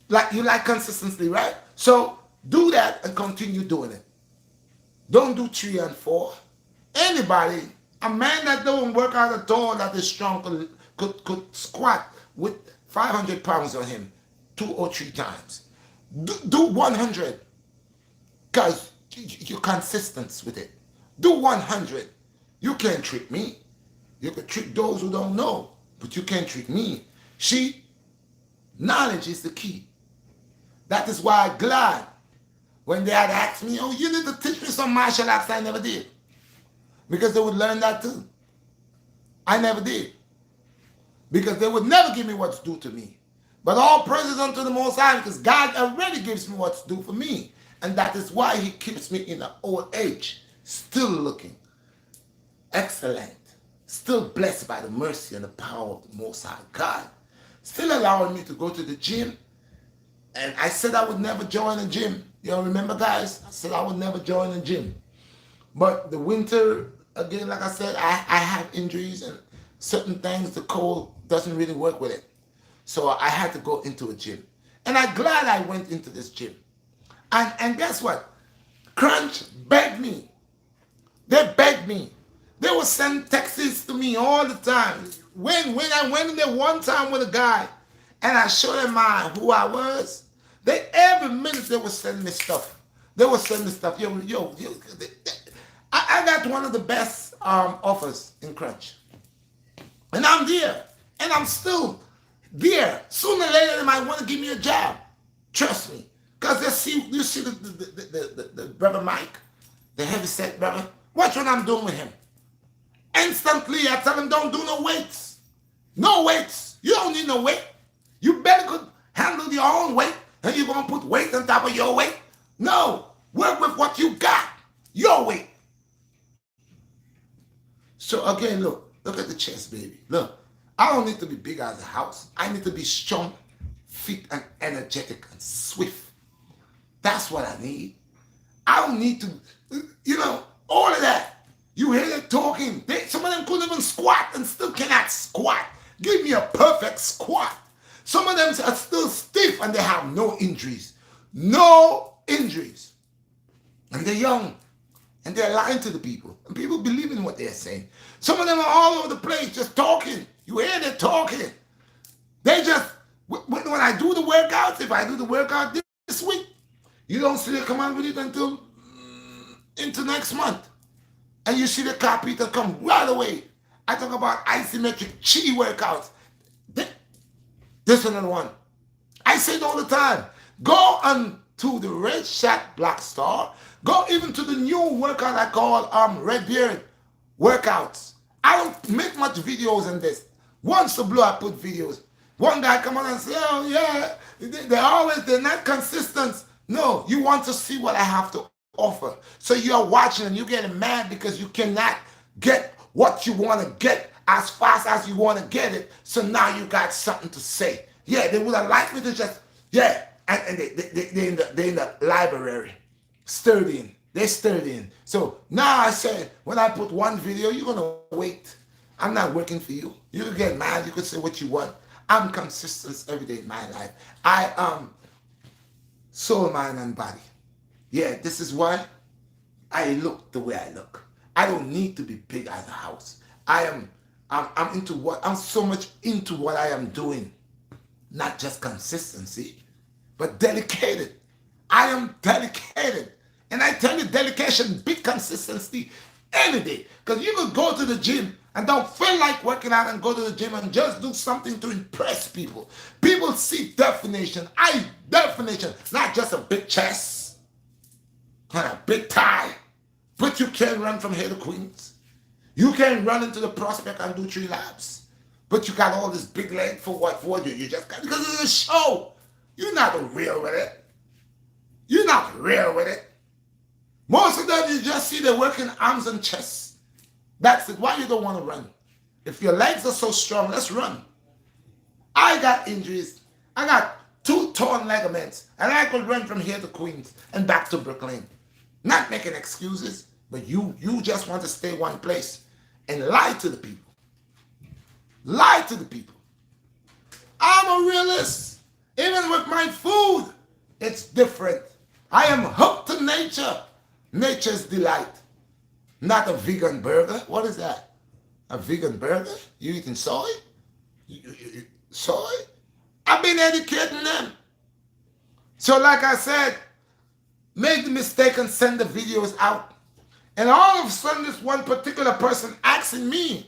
Like you like consistency, right? So do that and continue doing it. Don't do 3 and 4. Anybody, a man that don't work out at all, that is strong, could squat with 500 pounds on him 2 or 3 times. Do 100, because you're consistent with it. Do 100. You can't trick me. You can trick those who don't know, but you can't trick me. Knowledge is the key. That is why I'm glad when they had asked me, oh, you need to teach me some martial arts. I never did. Because they would learn that too. I never did. Because they would never give me what's due to me. But all praises unto the Most High, because God already gives me what's due for me. And that is why he keeps me in an old age, still looking excellent, still blessed by the mercy and the power of the Most High God, still allowing me to go to the gym. And I said I would never join a gym. You all remember, guys? I said I would never join a gym. But the winter, again, like I said, I have injuries and certain things, the cold doesn't really work with it. So I had to go into a gym. And I'm glad I went into this gym. And guess what? Crunch begged me. They begged me. They would send texts to me all the time. When I went in there one time with a guy and I showed them who I was, every minute they would send me stuff. They would send me stuff. I got one of the best offers in Crunch. And I'm there. And I'm still there. Sooner or later they might want to give me a job. Trust me. Because you see the brother Mike, the heavy set brother. Watch what I'm doing with him. Instantly, I tell him, don't do no weights. No weights. You don't need no weight. You better could handle your own weight, and you're going to put weight on top of your weight. No. Work with what you got. Your weight. So again, look at the chest, baby. Look, I don't need to be big as a house. I need to be strong, fit, and energetic and swift. That's what I need. I don't need to, all of that. You hear them talking. Some of them couldn't even squat and still cannot squat. Give me a perfect squat. Some of them are still stiff and they have no injuries. No injuries. And they're young. And they're lying to the people. And people believe in what they're saying. Some of them are all over the place just talking. You hear them talking. They just, when I do the workouts, if I do the workout this week, you don't see them come out with it until into next month. And you see the carpenter come right away. I talk about isometric chi workouts. This another one. I say it all the time. Go on to the Redshot BlackStar. Go even to the new workout I call Redbeard workouts. I don't make much videos on this. Once a blue I put videos. One guy come on and say, oh yeah, they're not consistent. No, you want to see what I have to offer. So you're watching and you're getting mad because you cannot get what you want to get as fast as you want to get it. So now you got something to say. Yeah, they would have liked me to just, yeah. And they're in the library, studying. They're studying. So now I say, when I put one video, you're going to wait. I'm not working for you. You can get mad. You can say what you want. I'm consistent every day in my life. I am soul, mind, and body. Yeah, this is why I look the way I look. I don't need to be big as a house. I'm so much into what I am doing. Not just consistency, but dedicated. I am dedicated. And I tell you, dedication, big consistency any day. Because you could go to the gym and don't feel like working out and go to the gym and just do something to impress people. People see definition. Definition, not just a big chest and a big tie. But you can run from here to Queens. You can run into the prospect and do 3 laps. But you got all this big leg for what? For you just got, because it's a show. You're not real with it. You're not real with it. Most of them, you just see they're working arms and chests. That's it. Why you don't want to run? If your legs are so strong, let's run. I got injuries. I got 2 torn ligaments. And I could run from here to Queens and back to Brooklyn. Not making excuses, but you just want to stay one place and lie to the people. Lie to the people. I'm a realist. Even with my food, it's different. I am hooked to nature. Nature's delight. Not a vegan burger. What is that? A vegan burger? You eating soy? Soy? I've been educating them. So like I said, make the mistake and send the videos out. And all of a sudden this one particular person asking me,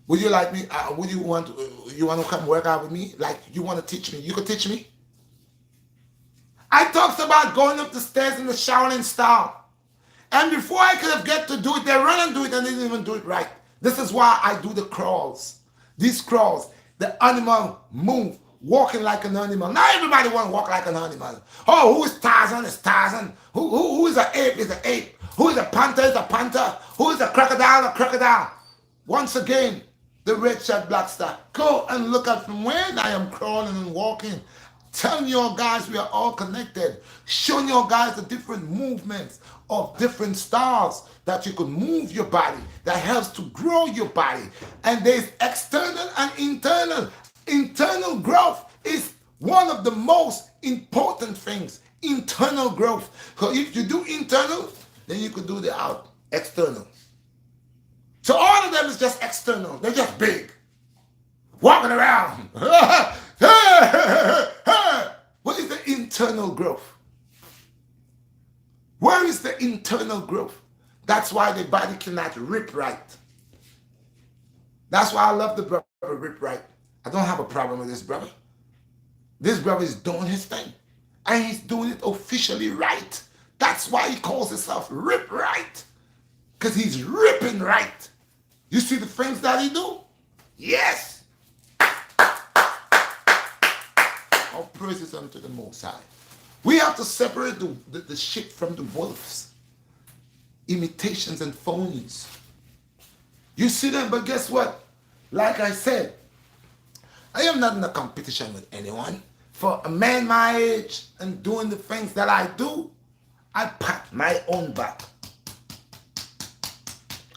would you like me, you want to come work out with me? Like you want to teach me? You could teach me? I talked about going up the stairs in the Shaolin style. And before I could have get to do it, they run and do it and they didn't even do it right. This is why I do the crawls. These crawls, the animal move, walking like an animal. Not everybody want to walk like an animal. Oh, who is Tarzan is Tarzan. Who is an ape is an ape. Who is a panther is a panther. Who is a crocodile? Once again, the Redshot BlackStar. Go and look at from when I am crawling and walking. Telling your guys we are all connected. Showing your guys the different movements of different styles that you can move your body. That helps to grow your body. And there's external and internal. Internal growth is one of the most important things. Internal growth. So if you do internal, then you could do the external. So all of them is just external. They're just big. Walking around. What is the internal growth? Where is the internal growth? That's why the body cannot rip right. That's why I love the brother rip right. I don't have a problem with this brother. This brother is doing his thing. And he's doing it officially right. That's why he calls himself Rip Right. Because he's ripping right. You see the things that he do? Yes. All praises unto the Most High. We have to separate the sheep from the wolves. Imitations and phonies. You see them, but guess what? Like I said, I am not in a competition with anyone. For a man my age and doing the things that I do, I pat my own back.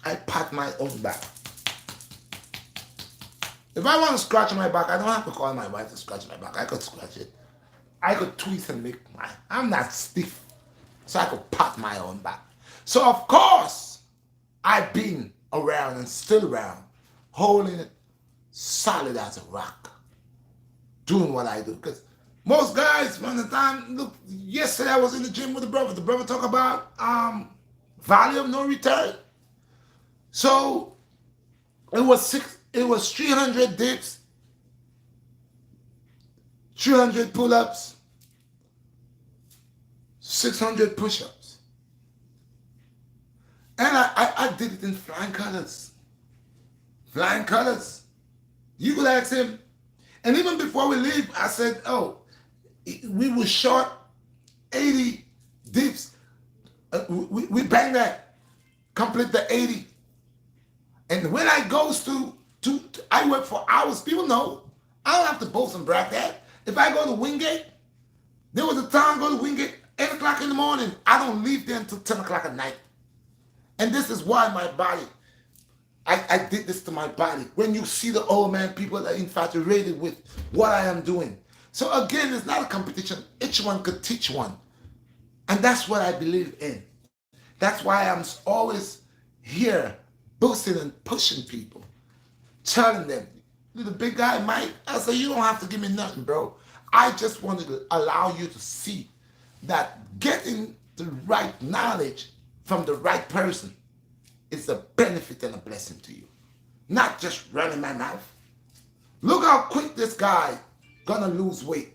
I pat my own back. If I want to scratch my back, I don't have to call my wife to scratch my back. I could scratch it. I could twist and make mine. I'm not stiff. So I could pat my own back. So of course, I've been around and still around, holding it solid as a rock, doing what I do. Because most guys, from the time, look, yesterday I was in the gym with the brother. The brother talk about value of no return. So it was 300 dips, 300 pull-ups, 600 push-ups. And I did it in flying colors. Flying colors. You could ask him. And even before we leave, I said, oh, we were short 80 dips. We bang that, complete the 80. And when I goes to I work for hours, people know, I don't have to boast and brag that. If I go to Wingate, there was a time I go to Wingate 8 o'clock in the morning. I don't leave there until 10 o'clock at night. And this is why my body, I did this to my body. When you see the old man, people are infatuated with what I am doing. So again, it's not a competition. Each one could teach one. And that's what I believe in. That's why I'm always here boosting and pushing people. Telling them, the big guy, Mike, I said, you don't have to give me nothing, bro. I just wanted to allow you to see that getting the right knowledge from the right person is a benefit and a blessing to you. Not just running my mouth. Look how quick this guy gonna lose weight.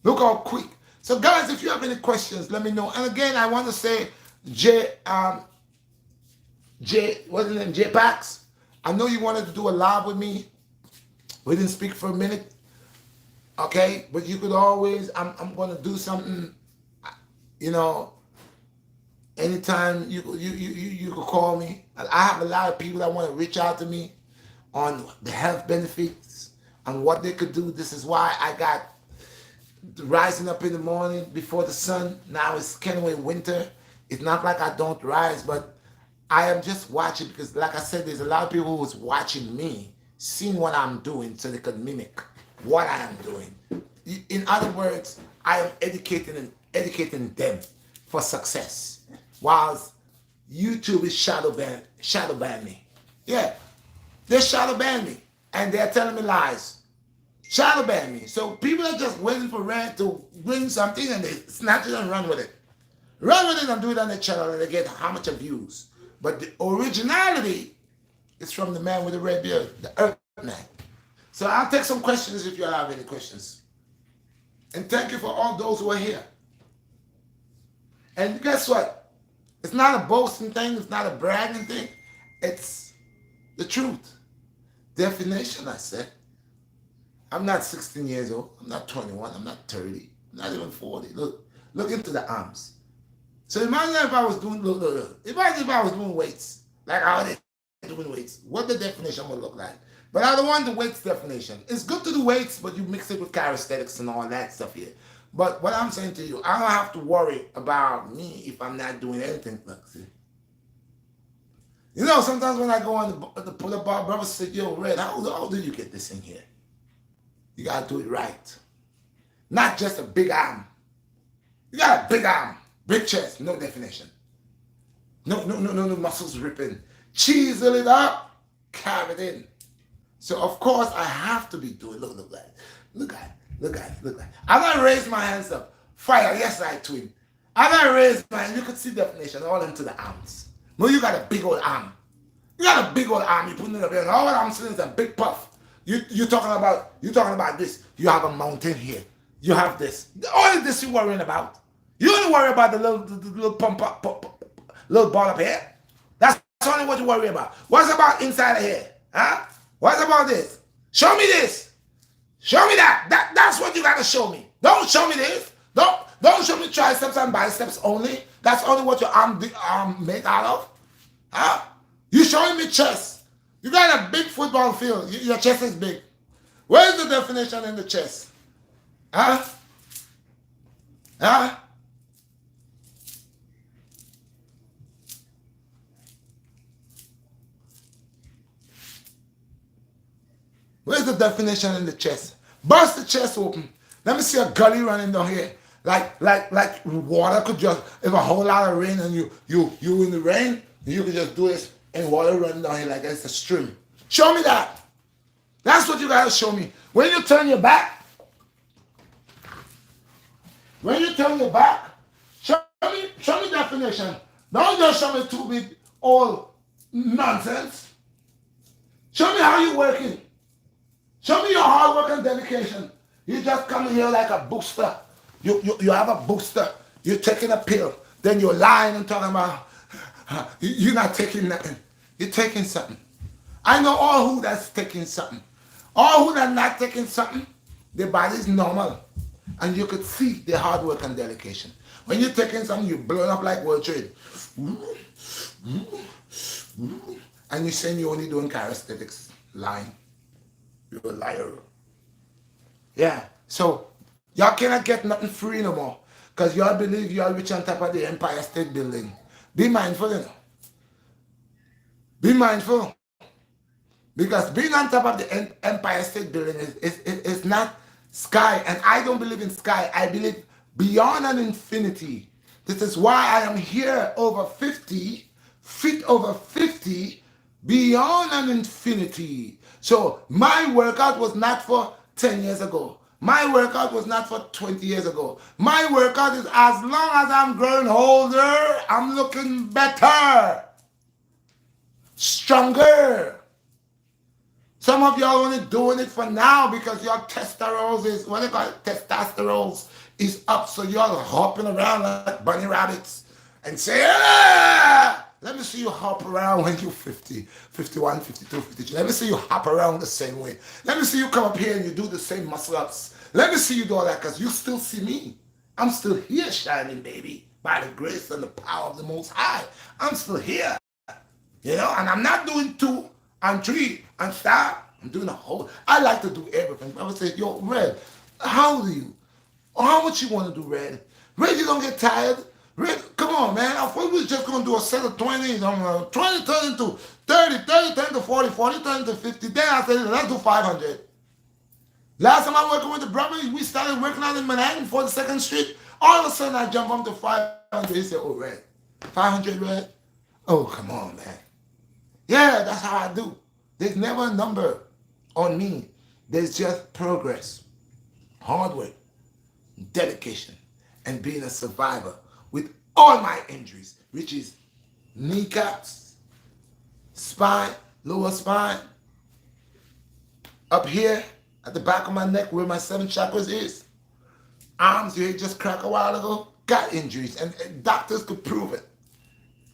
Look how quick. So guys, if you have any questions, let me know. And again, I want to say, what's his name? J Pax. I know you wanted to do a live with me. We didn't speak for a minute. Okay, but you could always, I'm gonna do something, you know, anytime you could call me. I have a lot of people that want to reach out to me on the health benefits and what they could do. This is why I got rising up in the morning before the sun. Now it's kind of winter. It's not like I don't rise, but I am just watching because, like I said, there's a lot of people who's watching me, seeing what I'm doing so they can mimic what I am doing. In other words, I am educating them for success, whilst YouTube is shadow ban me. Yeah, they shadow ban me, and they're telling me lies. Shadow ban me. So people are just waiting for Red to win something, and they snatch it and run with it. Run with it and do it on their channel, and they get how much views. But the originality is from the man with the red beard, the Earth Man. So I'll take some questions if you have any questions. And thank you for all those who are here. And guess what? It's not a boasting thing. It's not a bragging thing. It's the truth. Definition, I said. I'm not 16 years old. I'm not 21. I'm not 30. I'm not even 40. Look into the arms. So imagine if I was doing, look. Imagine if I was doing weights, like how they doing weights, what the definition would look like. But I don't want the weights definition. It's good to do weights, but you mix it with calisthenics and all that stuff here. But what I'm saying to you, I don't have to worry about me if I'm not doing anything. Look, see. You know, sometimes when I go on the pull-up bar, brother said, yo, Red, how do you get this in here? You got to do it right. Not just a big arm. You got a big arm. Big chest, no definition. No muscles ripping. Chisel it up, carve it in. So of course I have to be doing, look at it. As I raise my hands up, fire, yes I twin. As I raise my hand, you could see definition all into the arms. No, you got a big old arm. You got a big old arm, you put it up there, and all I'm seeing is a big puff. You talking about this. You have a mountain here. You have this. All this you worrying about. You don't worry about the little little ball up here. That's only what you worry about. What's about inside of here? Huh? What's about this? Show me this. Show me that. That's what you gotta show me. Don't show me this. Don't show me triceps and biceps only. That's only what your arm made out of. Huh? You showing me chest. You got a big football field. Your chest is big. Where is the definition in the chest? Huh? Huh? Where's the definition in the chest? Bust the chest open. Let me see a gully running down here. Like water could just, if a whole lot of rain and you in the rain, you could just do this and water running down here like it's a stream. Show me that. That's what you gotta show me. When you turn your back, show me definition. Don't just show me too big all nonsense. Show me how you working. Show me your hard work and dedication. You just come here like a booster. You have a booster. You're taking a pill. Then you're lying and talking about you're not taking nothing. You're taking something. I know all who that's taking something. All who that's not taking something, their body's normal. And you could see their hard work and dedication. When you're taking something, you're blowing up like World Trade. And you're saying you're only doing calisthenics. Lying. You're a liar. Yeah. So y'all cannot get nothing free no more. Because y'all believe y'all rich on top of the Empire State Building. Be mindful, you know. Be mindful. Because being on top of the Empire State Building is not sky. And I don't believe in sky. I believe beyond an infinity. This is why I am here over 50, feet over 50, beyond an infinity. So my workout was not for 10 years ago. My workout was not for 20 years ago. My workout is as long as I'm growing older, I'm looking better, stronger. Some of y'all only doing it for now because your testosterone is, what they call it, testosterone is up. So y'all hopping around like bunny rabbits and say, ah! Let me see you hop around when you're 50, 51, 52, 53. Let me see you hop around the same way. Let me see you come up here and you do the same muscle ups. Let me see you do all that because you still see me. I'm still here shining, baby, by the grace and the power of the Most High. I'm still here, you know, and I'm not doing 2 and 3 and stop. I'm doing a whole, I like to do everything. I would say, yo, Red, how old are you? Or how much you want to do, Red? Red, you don't get tired? Red, come on, man. I thought we was just going to do a set of 20s. 20 turn into 30, 30 turn to 40, 40 turn to 50. Then I said, let's do 500. Last time I working with the brother, we started working out in Manhattan, 42nd Street. All of a sudden, I jump up to 500. He said, oh, Red, 500, Red? Oh, come on, man. Yeah, that's how I do. There's never a number on me. There's just progress, hard work, dedication, and being a survivor with all my injuries, which is kneecaps, spine, lower spine, up here at the back of my neck where my 7 chakras is, arms you just cracked a while ago, got injuries, and doctors could prove it.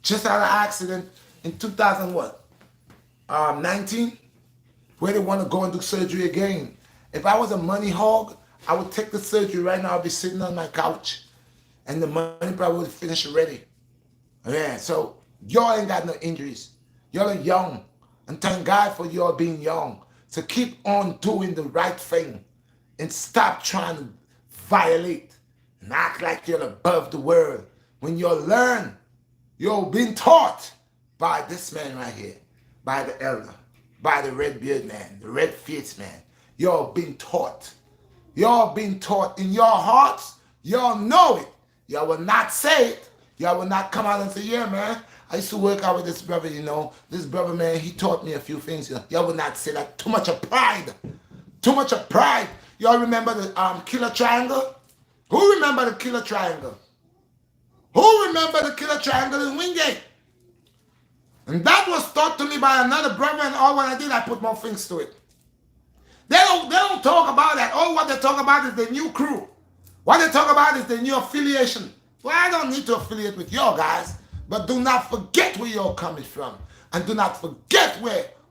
Just had an accident in 2019, where they want to go and do surgery again. If I was a money hog, I would take the surgery right now. I'd be sitting on my couch, and the money probably would finish already. Yeah, so y'all ain't got no injuries. Y'all are young, and thank God for y'all being young. So keep on doing the right thing, and stop trying to violate and act like you're above the world. When you learn, you're being taught by this man right here, by the elder, by the red beard man, the red face man. You're being taught. You're being taught in your hearts. Y'all know it. Y'all will not say it. Y'all will not come out and say, yeah, man, I used to work out with this brother, you know. This brother, man, he taught me a few things. Y'all will not say that. Too much of pride. Too much of pride. Y'all remember the killer triangle? Who remember the killer triangle? Who remember the killer triangle in Wingate? And that was taught to me by another brother, and all what I did, I put more things to it. They don't talk about that. All what they talk about is the new crew. What they talk about is the new affiliation. Well, I don't need to affiliate with your guys, but do not forget where you're coming from. And do not forget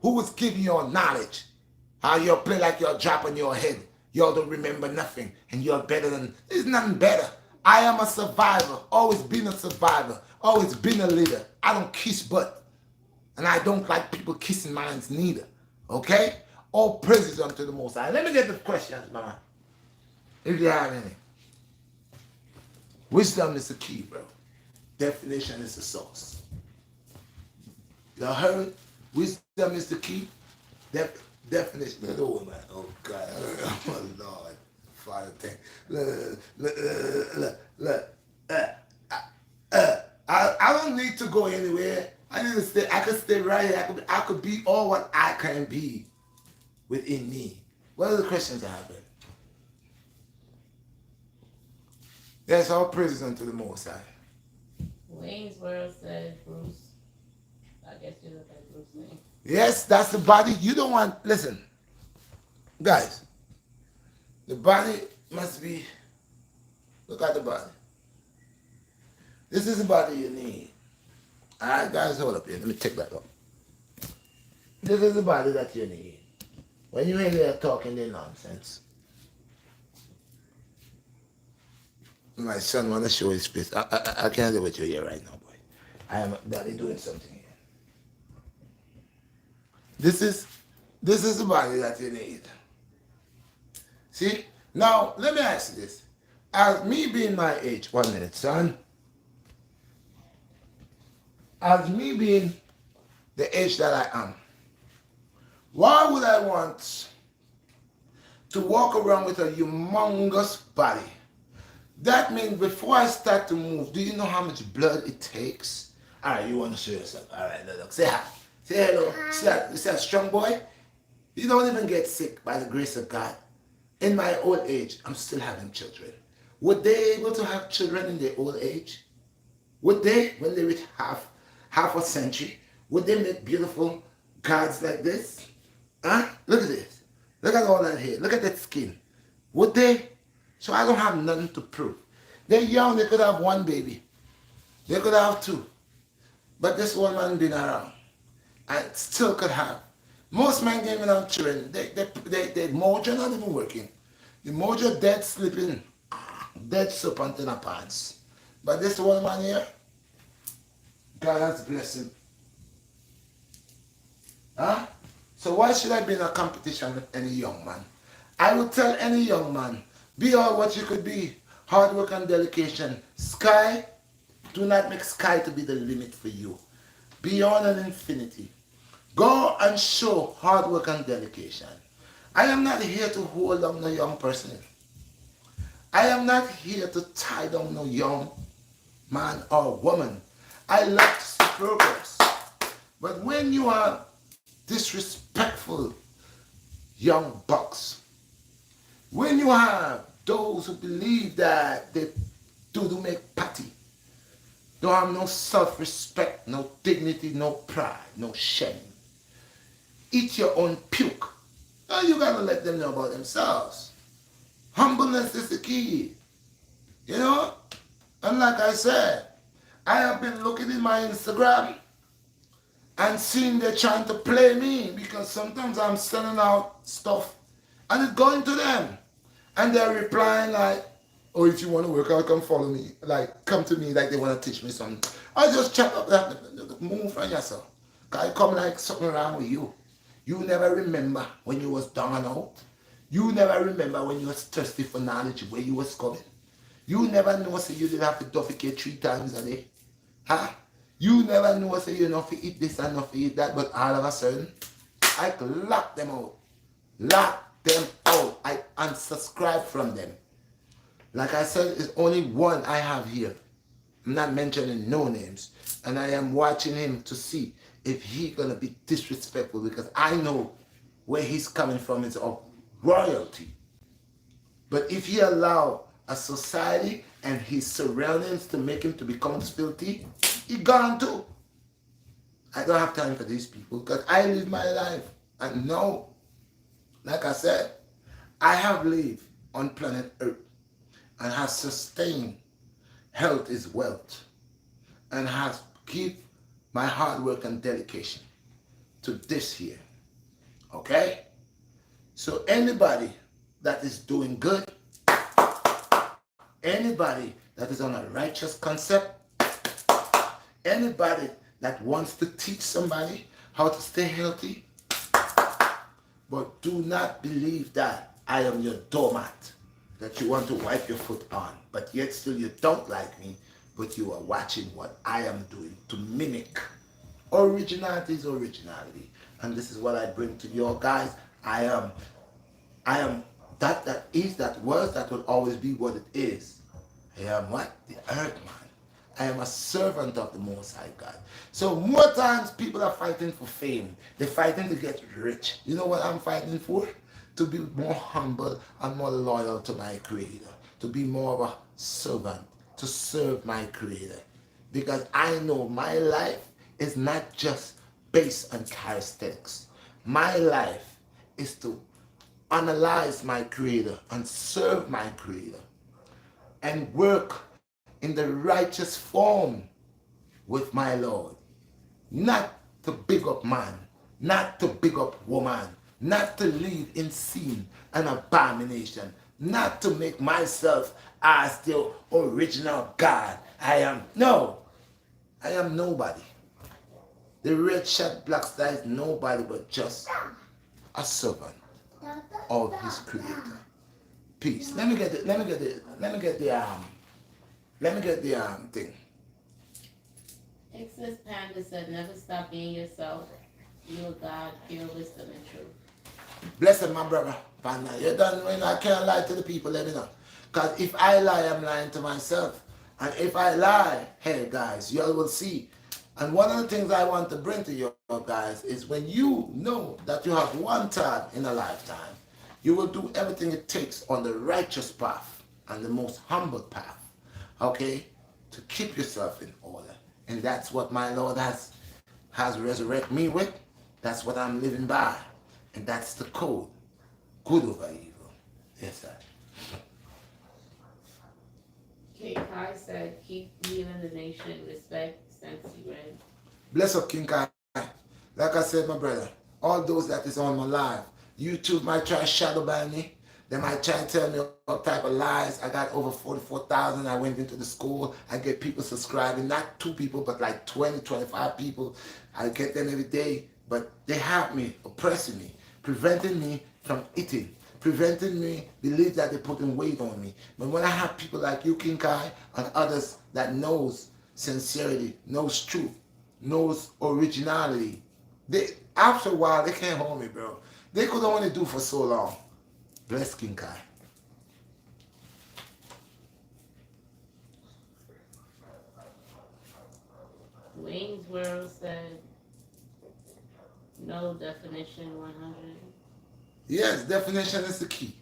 who was giving you knowledge. How you play like you're dropping your head. You don't remember nothing. And you're better than, there's nothing better. I am a survivor. Always been a survivor. Always been a leader. I don't kiss butt. And I don't like people kissing minds neither. Okay? All praises unto the Most High. Let me get the questions, man. If you have any. Wisdom is the key, bro. Definition is the source. Y'all heard? Wisdom is the key. Definition. Oh, man. Oh, God. Oh, Lord. Father, thank. Look. I don't need to go anywhere. I need to stay. I can stay right here. I could be all what I can be within me. What are the questions I have? Yes, all praises unto the Most High. Wayne's World said Bruce. I guess you look like Bruce Wayne. Yes, that's the body. You don't want. Listen, guys. The body must be. Look at the body. This is the body you need. All right, guys, hold up here. Let me take that up. This is the body that you need. When you ain't there talking their nonsense. My son want to show his face. I can't do with you here right now, boy. I am daddy doing something here. This is the body that you need. See? Now, let me ask you this. As me being my age, 1 minute, son. As me being the age that I am, why would I want to walk around with a humongous body? That means before I start to move, do you know how much blood it takes? All right, you want to show yourself. All right, look. Say hi. Say hello. See that strong boy? You don't even get sick by the grace of God. In my old age, I'm still having children. Would they able to have children in their old age? Would they, when they reach half a century, would they make beautiful gods like this? Huh? Look at this. Look at all that hair. Look at that skin. Would they? So I don't have nothing to prove. They're young, they could have one baby. They could have two. But this woman been around and still could have. Most men can't even have children. They mojo not even working. The mojo dead sleeping, dead soup until the pants. But this woman here, God has blessed him. Huh? So why should I be in a competition with any young man? I would tell any young man, be all what you could be. Hard work and dedication. Sky, do not make sky to be the limit for you. Beyond an infinity. Go and show hard work and dedication. I am not here to hold down no young person. I am not here to tie down no young man or woman. I love to see progress. But when you are disrespectful young bucks, when you have those who believe that they do make patty, don't have no self-respect, no dignity, no pride, no shame, eat your own puke, now you gotta let them know about themselves. Humbleness is the key. You know? And like I said, I have been looking in my Instagram and seeing they're trying to play me because sometimes I'm sending out stuff and it's going to them. And they're replying like, oh, if you want to work out, come follow me. Like, come to me like they want to teach me something. I just check up that, move from yourself. Because I come like something wrong with you. You never remember when you was down and out. You never remember when you was thirsty for knowledge where you was coming. You never know, say you did have to defecate 3 times a day. Huh? You never know, say you not to eat this and not to eat that, but all of a sudden, I could lock them out. Lock them out. I unsubscribe from them. Like I said, it's only one I have here. I'm not mentioning no names. And I am watching him to see if he's going to be disrespectful because I know where he's coming from is of royalty. But if he allow a society and his surroundings to make him to become filthy, he gone too. I don't have time for these people because I live my life. And no, Like I said, I have lived on planet Earth and have sustained health is wealth and has give my hard work and dedication to this here. Okay? So anybody that is doing good, anybody that is on a righteous concept, anybody that wants to teach somebody how to stay healthy, but do not believe that I am your doormat that you want to wipe your foot on, but yet still you don't like me, but you are watching what I am doing to mimic. Originality is originality. And this is what I bring to you guys. I am that is, that was, that will always be what it is. I am what? The earth man. I am a servant of the Most High God. So more times people are fighting for fame. They're fighting to get rich. You know what I'm fighting for? To be more humble and more loyal to my Creator. To be more of a servant. To serve my Creator. Because I know my life is not just based on calisthenics. My life is to analyze my Creator and serve my Creator and work in the righteous form with my Lord. Not to big up man, not to big up woman, not to live in sin and abomination, not to make myself as the original God. I am nobody. The red shot black star is nobody but just a servant of his creator. Peace. Let me get the thing. Exodus Panda said, never stop being yourself. You are God, pure wisdom and truth. Blessed my brother. Panda. You done when I can't lie to the people, let me know. Because if I lie, I'm lying to myself. And if I lie, hey guys, you all will see. And one of the things I want to bring to you guys is when you know that you have one time in a lifetime, you will do everything it takes on the righteous path and the most humble path, okay, to keep yourself in order. And that's what my Lord has resurrected me with. That's what I'm living by. And that's the code. Good over evil. Yes, sir. King Kai said, keep healing the nation, respect, Sensi Red. Bless up, King Kai. Like I said, my brother, all those that is on my live, YouTube might try to shadow ban me. They might try to tell me all type of lies. I got over 44,000. I went into the school. I get people subscribing. Not 2 people, but like 20, 25 people. I get them every day. But they have me, oppressing me, preventing me from eating, preventing me believe that they're putting weight on me. But when I have people like you, King Kai, and others that knows sincerity, knows truth, knows originality, they after a while they can't hold me, bro. They could only do for so long. Bless King Kai. Wayne's World said, no definition 100. Yes, definition is the key.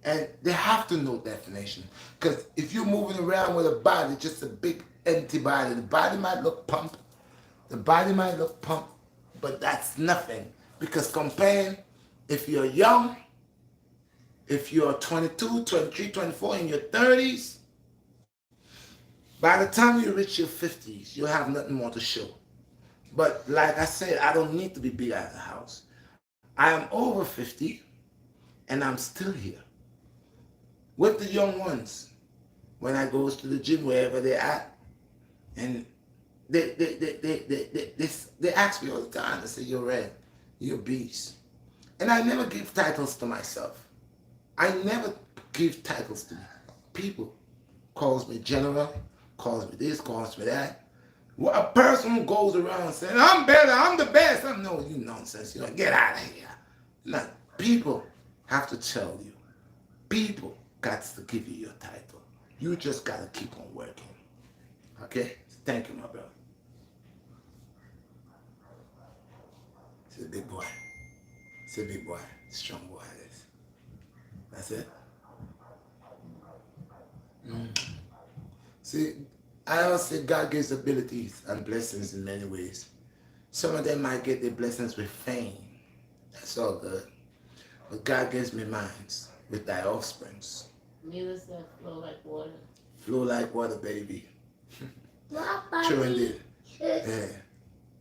And they have to know definition. Because if you're moving around with a body, just a big empty body, the body might look pumped. The body might look pumped, but that's nothing. Because comparing, if you're young, if you're 22, 23, 24, in your 30s, by the time you reach your 50s, you'll have nothing more to show. But like I said, I don't need to be big at the house. I am over 50, and I'm still here. With the young ones, when I goes to the gym, wherever they're at, and they ask me all the time, they say, you're red, you're beast. And I never give titles to myself. I never give titles to people. Calls me general, calls me this, calls me that. Well, a person who goes around saying, I'm better, I'm the best. I'm no, you nonsense. You know, get out of here. Now, people have to tell you. People got to give you your title. You just got to keep on working. Okay? Thank you, my brother. He's a big boy. He's a big boy. Strong boy. That's it. See, I always say God gives abilities and blessings in many ways. Some of them might get their blessings with fame. That's all good. but God gives me minds with thy offsprings. Mila said flow like water. Flow like water, baby. What, True buddy? indeed. Yeah.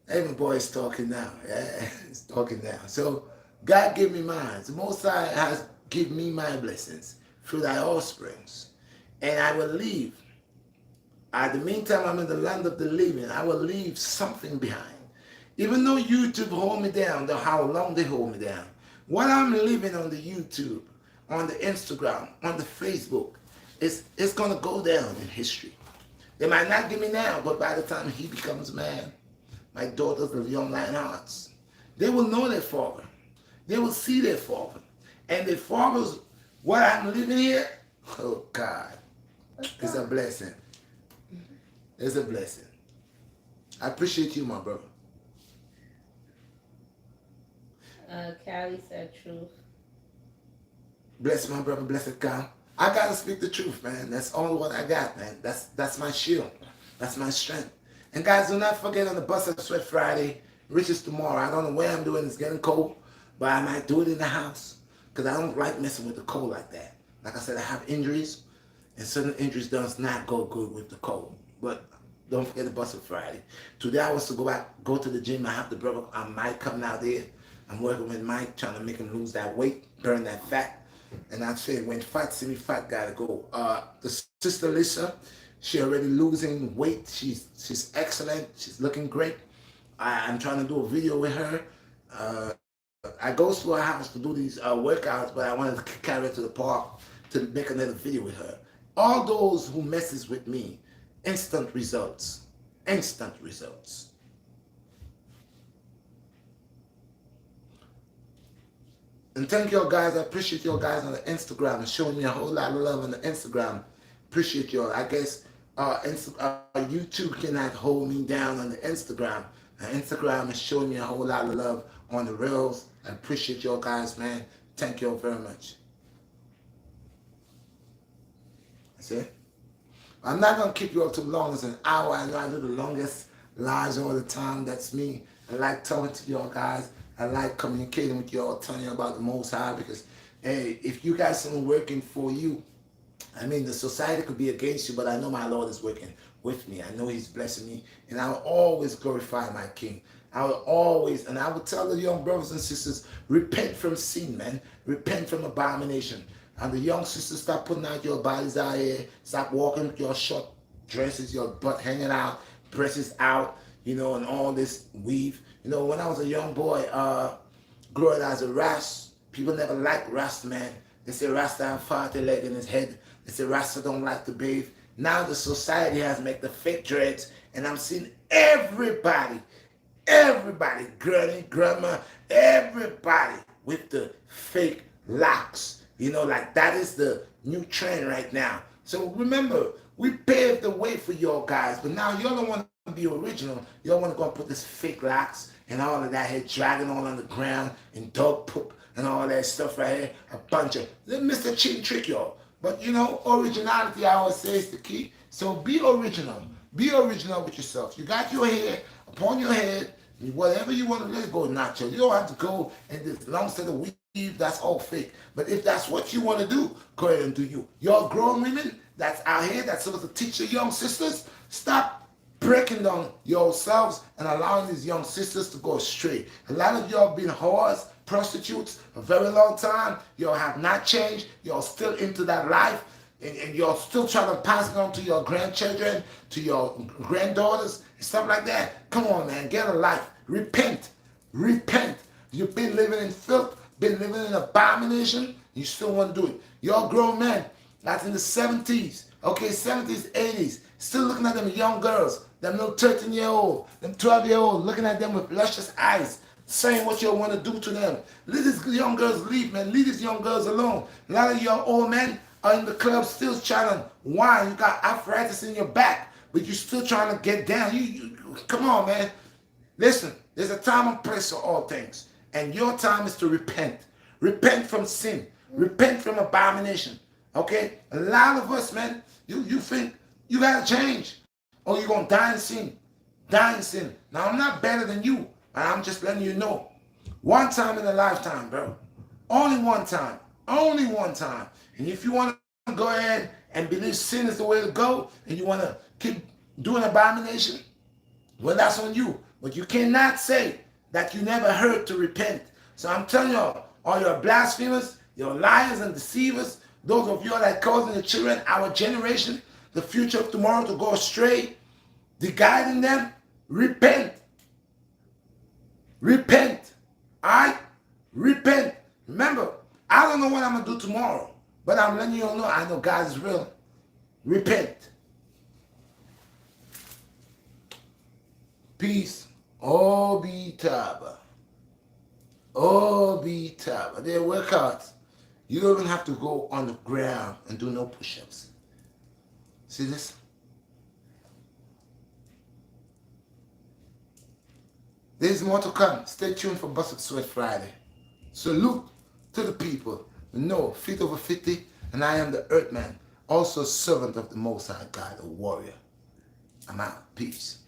Hey, my boy is talking now. Yeah, he's talking now. So God give me mine. The Most High has given me my blessings through thy offsprings. And I will leave. At the meantime, I'm in the land of the living. I will leave something behind. Even though YouTube hold me down, though how long they hold me down. What I'm living on the YouTube, on the Instagram, on the Facebook, it's going to go down in history. They might not give me now, but by the time he becomes a man, my daughters of young lion hearts, they will know their father. They will see their father. And their father's, what I'm living here, oh God, it's a blessing. It's a blessing. I appreciate you, my brother. Callie said truth. Bless my brother, blessed God. I gotta speak the truth, man. That's all what I got, man. That's my shield. That's my strength. And guys, do not forget on the Bust Up Sweat Friday, Riches tomorrow. I don't know where I'm doing. It's getting cold, but I might do it in the house because I don't like messing with the cold like that. Like I said, I have injuries, and certain injuries does not go good with the cold. But don't forget the Bust Up Friday. Today I was to go to the gym. I have the brother, Mike, coming out there. I'm working with Mike, trying to make him lose that weight, burn that fat. And I said, when fat see me fat, gotta go. The sister Lisa, she already losing weight. She's excellent. She's looking great. I'm trying to do a video with her. I go to her house to do these workouts, but I wanted to carry her to the park to make another video with her. All those who messes with me, instant results. Instant results. And thank y'all guys. I appreciate y'all guys on the Instagram and showing me a whole lot of love on the Instagram. Appreciate y'all. I guess YouTube cannot hold me down on the Instagram. Instagram is showing me a whole lot of love on the reels. I appreciate y'all guys, man. Thank y'all very much. That's it. I'm not going to keep you up too long. It's an hour. I know I do the longest lives all the time. That's me. I like talking to y'all guys. I like communicating with y'all, telling you about the Most High, because, hey, if you guys aren't working for you, I mean, the society could be against you, but I know my Lord is working with me. I know he's blessing me, and I will always glorify my King. I will always, and I will tell the young brothers and sisters, repent from sin, man. Repent from abomination. And the young sisters, stop putting out your bodies out here. Stop walking with your short dresses, your butt hanging out, breasts out, you know, and all this weave. You know, when I was a young boy, growing as a Ras, people never liked Ras, man. They say Rasta have farty leg in his head. They say Rasta don't like to bathe. Now the society has made the fake dreads, and I'm seeing everybody, granny, grandma, everybody with the fake locks. You know, like that is the new trend right now. So remember, we paved the way for y'all guys, but now y'all don't want to be original. Y'all want to go and put this fake locks and all of that here, dragging all on the ground and dog poop and all that stuff right here. A bunch of, Mr. Cheat and trick y'all. But you know, originality, I always say, is the key. So be original. Be original with yourself. You got your hair upon your head, whatever you want to let go natural. You don't have to go and this long set of weave, that's all fake. But if that's what you want to do, go ahead and do you. Y'all grown women that's out here that's supposed to teach your young sisters, stop breaking down yourselves and allowing these young sisters to go astray. A lot of y'all been whores, prostitutes a very long time. Y'all have not changed. Y'all still into that life. And you're still trying to pass it on to your grandchildren, to your granddaughters, and stuff like that. Come on, man. Get a life. Repent. Repent. You've been living in filth, been living in abomination. You still want to do it. You're grown men. That's in the 70s. Okay, 70s, 80s. Still looking at them young girls, them little 13-year-old, them 12-year-old, looking at them with luscious eyes, saying what you want to do to them. Leave these young girls leave, man. Leave these young girls alone. A lot of your old men are in the club still trying to whine. You got arthritis in your back, but you're still trying to get down. You come on, man. Listen, there's a time and place for all things. And your time is to repent. Repent from sin. Repent from abomination. Okay? A lot of us, man, you think you got to change. Or you're going to die in sin. Die in sin. Now, I'm not better than you. But I'm just letting you know. One time in a lifetime, bro. Only one time. Only one time. And if you want to go ahead and believe sin is the way to go, and you want to keep doing abomination, well, that's on you. But you cannot say that you never heard to repent. So I'm telling you, all your blasphemers, your liars and deceivers, those of you that causing the children, our generation, the future of tomorrow to go astray, the guiding them, repent. Repent. Alright? Repent. Remember, I don't know what I'm going to do tomorrow, but I'm letting you all know I know God is real. Repent. Peace. Oh, be Taba. Oh, be Taba. They're workouts. You don't even have to go on the ground and do no push-ups. See this? There's more to come. Stay tuned for Busted Sweat Friday. Salute to the people. No, feet over 50, and I am the Earthman, also servant of the Most High God, a warrior. I'm out. Peace.